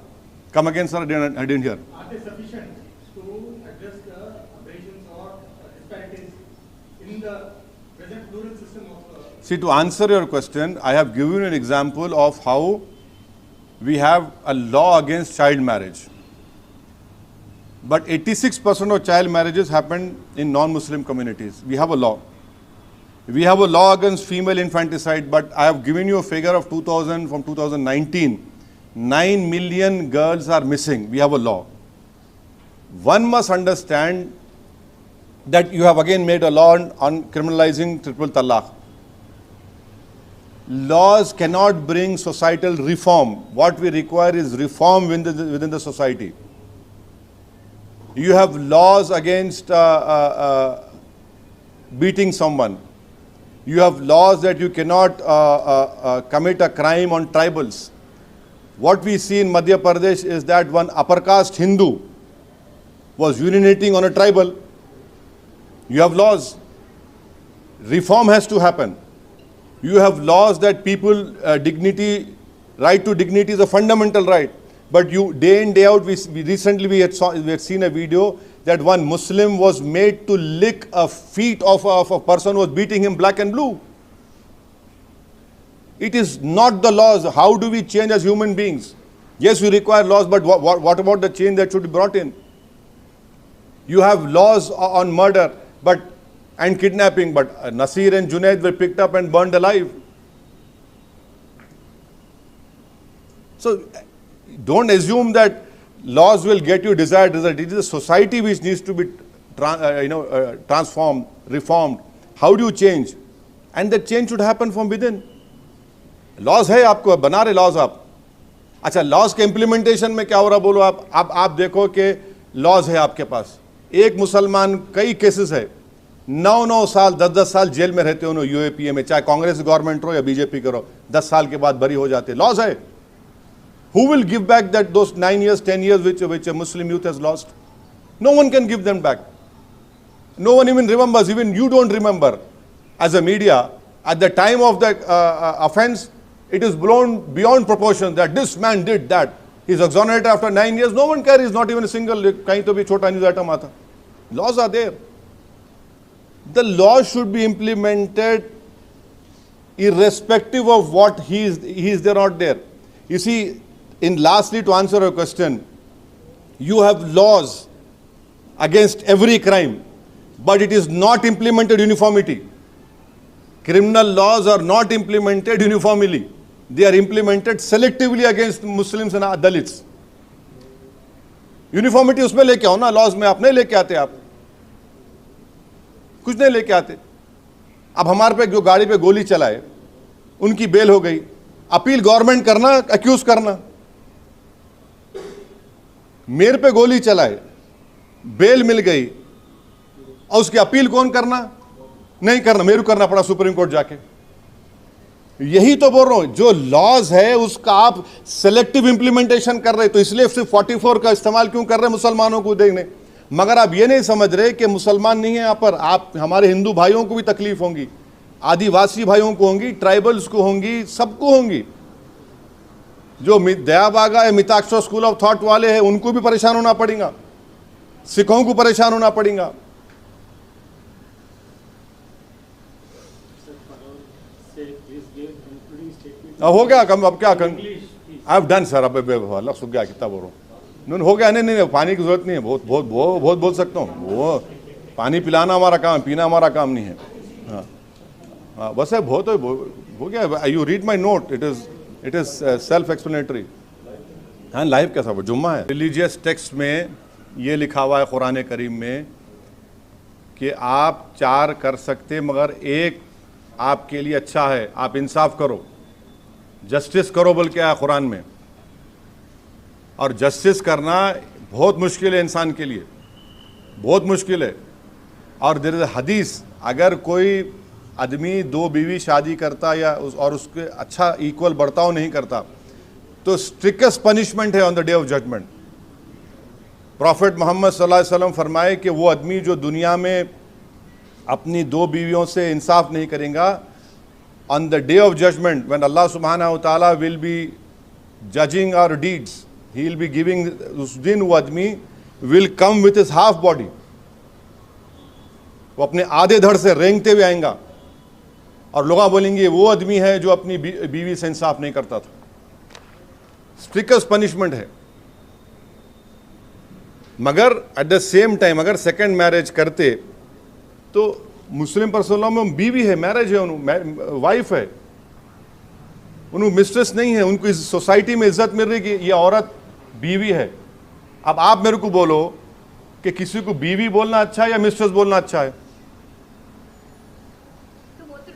come again, sir. I didn't hear. Are they sufficient to address the aberrations or disparities in the present plural system of? See, to answer your question, I have given you an example of how we have a law against child marriage. But 86% of child marriages happen in non-Muslim communities. We have a law. We have a law against female infanticide, but I have given you a figure of 2000 from 2019. 9 million girls are missing. We have a law. One must understand that you have again made a law on criminalizing triple talaq. Laws cannot bring societal reform. What we require is reform within the society. You have laws against beating someone. You have laws that you cannot commit a crime on tribals. What we see in Madhya Pradesh is that one upper caste Hindu was urinating on a tribal. You have laws. Reform has to happen. You have laws that people, right to dignity is a fundamental right. But you, day in, day out, we had seen a video that one Muslim was made to lick a feet of a person who was beating him black and blue. It is not the laws. How do we change as human beings? Yes, we require laws, but what about the change that should be brought in? You have laws on murder and kidnapping, but Nasir and Junaid were picked up and burned alive. So don't assume that laws will get you desired result. It is a society which needs to be transformed, reformed. How do you change? And that change should happen from within. Laws है आपको, बना रहे laws आप. अच्छा, laws के implementation में क्या हो रहा बोलो आप देखो कि लॉज है आपके पास. एक मुसलमान, कई केसेस है, 9 साल 10 साल जेल में रहते हो यूएपीए में, चाहे कांग्रेस गवर्नमेंट हो या बीजेपी करो, 10 साल के बाद बरी हो जाते. लॉज है. Who will give back those 9 years, 10 years which a Muslim youth has lost? No one can give them back. No one even remembers. Even you don't remember. As a media, at the time of the offense, it is blown beyond proportion that this man did that. He's exonerated after 9 years. No one carries, not even a single. Kahin to bhi chota news item aata. Laws are there. The law should be implemented irrespective of what he is there or not there. You see, in lastly, to answer your question, you have laws against every crime, but it is not implemented uniformity. Criminal laws are not implemented uniformly. They are implemented selectively against Muslims and Dalits. Uniformity उसमें लेके आओ ना, laws में आप नहीं लेके आते, आप कुछ नहीं लेके आते. अब हमारे पे जो गाड़ी पे गोली चलाए उनकी बेल हो गई, अपील गवर्नमेंट करना, अक्यूज करना. मेरे पे गोली चलाए, बेल मिल गई और उसकी अपील कौन करना? नहीं करना, मेरे को करना पड़ा सुप्रीम कोर्ट जाके. यही तो बोल रहा हूं, जो लॉज है उसका आप सेलेक्टिव इंप्लीमेंटेशन कर रहे, तो इसलिए सिर्फ 44 का इस्तेमाल क्यों कर रहे हैं मुसलमानों को देखने. मगर आप ये नहीं समझ रहे कि मुसलमान नहीं है यहाँ पर, आप हमारे हिंदू भाइयों को भी तकलीफ होंगी, आदिवासी भाइयों को होंगी, ट्राइबल्स को होंगी, सबको होंगी. जो दयाबागा है, मिताक्षर स्कूल ऑफ थॉट वाले हैं, उनको भी परेशान होना पड़ेगा, सिखों को परेशान होना पड़ेगा. हो गया कम, अब क्या कर, आई हैव डन सर. अब अलग सुख गया, कितना बोल रहा हूँ, हो गया. नहीं, पानी की जरूरत नहीं है, बहुत बहुत बहुत बहुत बोल सकता हूँ. वो पानी पिलाना हमारा काम, पीना हमारा काम नहीं है. हाँ हाँ, बस है, बहुत हो गया. You read my note, it is self explanatory. हाँ, लाइव कैसा वो जुम्मा है. रिलीजियस टेक्स्ट में ये लिखा हुआ है कुरान करीम में कि आप 4 कर सकते, मगर एक आपके लिए अच्छा है, आप इंसाफ करो, जस्टिस करो बोल के आया कुरान में. और जस्टिस करना बहुत मुश्किल है इंसान के लिए, बहुत मुश्किल है. और देयर इज अ हदीस, अगर कोई आदमी 2 बीवी शादी करता या और उसके अच्छा इक्वल बर्ताव नहीं करता तो स्ट्रिक्टेस्ट पनिशमेंट है on the day of judgment. Prophet Muhammad सल्लल्लाहु अलैहि वसल्लम फरमाए कि वो आदमी जो दुनिया में अपनी 2 बीवियों से इंसाफ नहीं करेगा, on the day of judgment, when Allah subhanahu wa ta'ala will be judging our deeds, He will be giving, उस दिन वो आदमी will come with his half body, वो अपने आधे धड़ से रेंगते हुए आएगा और लोग बोलेंगे वो आदमी है जो अपनी बीवी से इंसाफ नहीं करता था. स्ट्रिक्टेस्ट पनिशमेंट है. मगर एट द सेम टाइम अगर सेकंड मैरिज करते तो मुस्लिम पर्सनों में बीवी है, मैरिज है, उन्होंने वाइफ है, उन्होंने मिस्ट्रेस नहीं है, उनको इस सोसाइटी में इज्जत मिल रही कि ये औरत बीवी है. अब आप मेरे को बोलो कि किसी को बीवी बोलना अच्छा है या मिस्ट्रेस बोलना अच्छा है?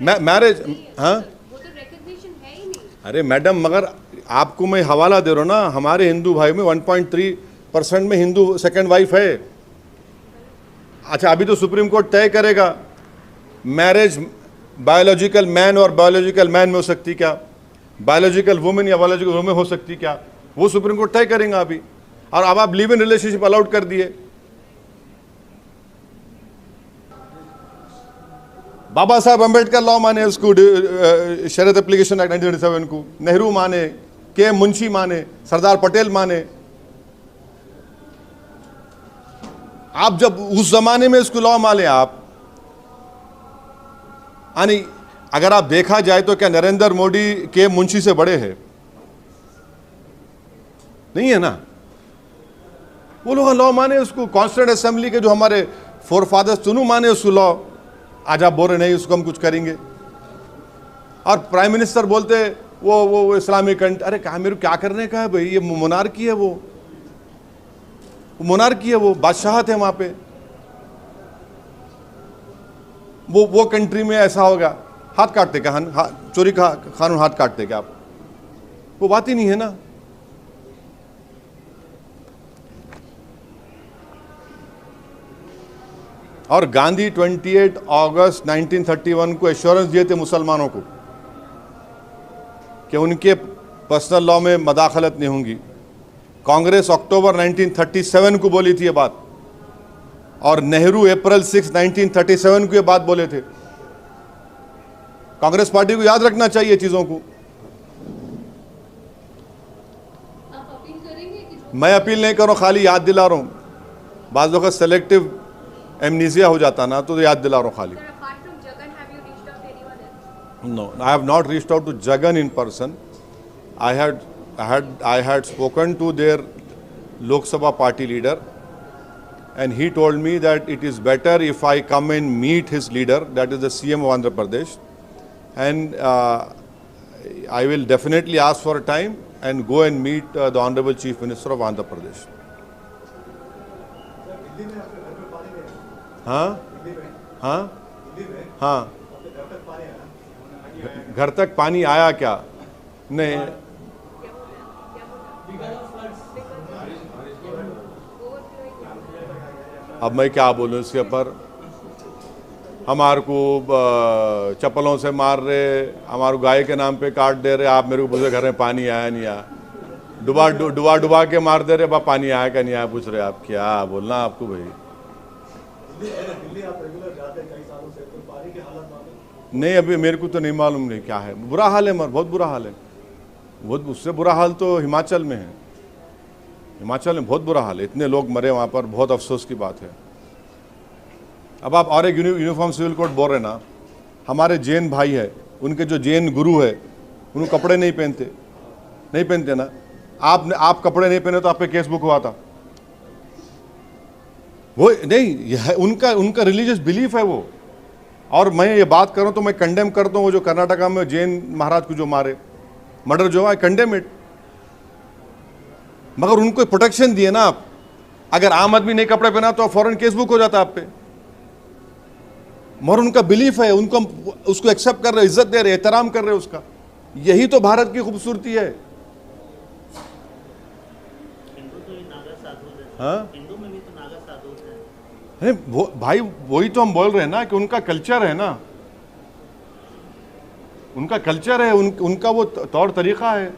मैरिज, हाँ, वो तो रिकॉग्निशन है ही नहीं. अरे मैडम, मगर आपको मैं हवाला दे रहा हूँ ना, हमारे हिंदू भाई में 1.3% में हिंदू सेकंड वाइफ है. अच्छा, अभी तो सुप्रीम कोर्ट तय करेगा मैरिज बायोलॉजिकल मैन और बायोलॉजिकल मैन में हो सकती क्या, बायोलॉजिकल वुमेन या बायोलॉजिकल वुमेन हो सकती क्या, वो सुप्रीम कोर्ट तय करेगा अभी. और अब आप लिव इन रिलेशनशिप अलाउड कर दिए. बाबा साहब अम्बेडकर लॉ माने उसको, शरीयत एप्लीकेशन एक्ट 1937 को, नेहरू माने, के मुंशी माने, सरदार पटेल माने. आप जब उस जमाने में इसको लॉ माने आप, यानी अगर आप देखा जाए तो क्या नरेंद्र मोदी के मुंशी से बड़े हैं? नहीं है ना. वो लोग लॉ माने उसको. कॉन्स्टिट्यूंट असेंबली के जो हमारे फोर फादर्स सुनू माने उसको लॉ. आज आप बोल रहे नहीं उसको हम कुछ करेंगे. और प्राइम मिनिस्टर बोलते वो इस्लामिक कंट्री. अरे कहा मेरे क्या करने का है भाई, ये मोनार्की है, वो मोनार्की है, वो बादशाहत है वहां पे. वो कंट्री में ऐसा होगा, हाथ काटते क्या, चोरी का कानून हाथ काटते क्या आप? वो बात ही नहीं है ना. और गांधी 28 अगस्त 1931 को एश्योरेंस दिए थे मुसलमानों को कि उनके पर्सनल लॉ में मदाखलत नहीं होंगी. कांग्रेस अक्टूबर 1937 को बोली थी ये बात, और नेहरू अप्रैल 6, 1937 को ये बात बोले थे. कांग्रेस पार्टी को याद रखना चाहिए चीजों को. आप अपील करेंगे कि मैं अपील नहीं कर रहा हूं, खाली याद दिला रहा हूं. बाज़ वक़्त सेलेक्टिव एमनीजिया हो जाता ना तो याद दिला रहा हूँ खाली। Sir, apart from Jagan, have you reached out to anyone else? No, I have not reached out to Jagan in person. I had spoken to their Lok Sabha party leader, and he told me that it is better if I come and meet his leader, that is the CM of Andhra Pradesh, and I will definitely ask for a time and go and meet the Honorable Chief Minister of Andhra Pradesh. हाँ हाँ हाँ, घर तक पानी आया क्या? नहीं, अब मैं क्या बोलूँ इसके ऊपर। हमारे को चप्पलों से मार रहे, हमारे गाय के नाम पे काट दे रहे, आप मेरे को पूछ रहे घर में पानी आया नहीं आया, डुबा के मार दे रहे, बा पानी आया क्या नहीं आया पूछ रहे। आप क्या बोलना आपको भाई? दिल्ली आप रेगुलर जाते हैं कई सालों से, तो पानी की हालत मालूम? नहीं, अभी मेरे को तो नहीं मालूम नहीं क्या है। बुरा हाल है मगर, बहुत बुरा हाल है। बहुत उससे बुरा हाल तो हिमाचल में है। हिमाचल में बहुत बुरा हाल है, इतने लोग मरे वहाँ पर, बहुत अफसोस की बात है। अब आप और एक यूनिफॉर्म सिविल कोड बोल रहे ना, हमारे जैन भाई है, उनके जो जैन गुरु है उनको कपड़े नहीं पहनते ना। आप कपड़े नहीं पहने तो आप पे केस बुक हुआ था। वो नहीं, यह उनका रिलीजियस बिलीफ है वो। और मैं ये बात करूं तो मैं कंडेम करता हूं वो जो कर्नाटका में जैन महाराज को जो मारे, मर्डर जो है, कंडेम इट। मगर उनको प्रोटेक्शन दिए ना आप। अगर आम आदमी नहीं कपड़े पहना तो फौरन केस बुक हो जाता आप पे। मगर उनका बिलीफ है, उनको उसको एक्सेप्ट कर रहे, इज्जत दे रहे, एहतराम कर रहे उसका। यही तो भारत की खूबसूरती है। हिंदू तो नागा साधु है। हाँ, हिंदू में भी तो नागा साधु है। अरे वो भाई, वही तो हम बोल रहे हैं ना कि उनका कल्चर है ना, उनका कल्चर है, उनका वो तौर तरीका है।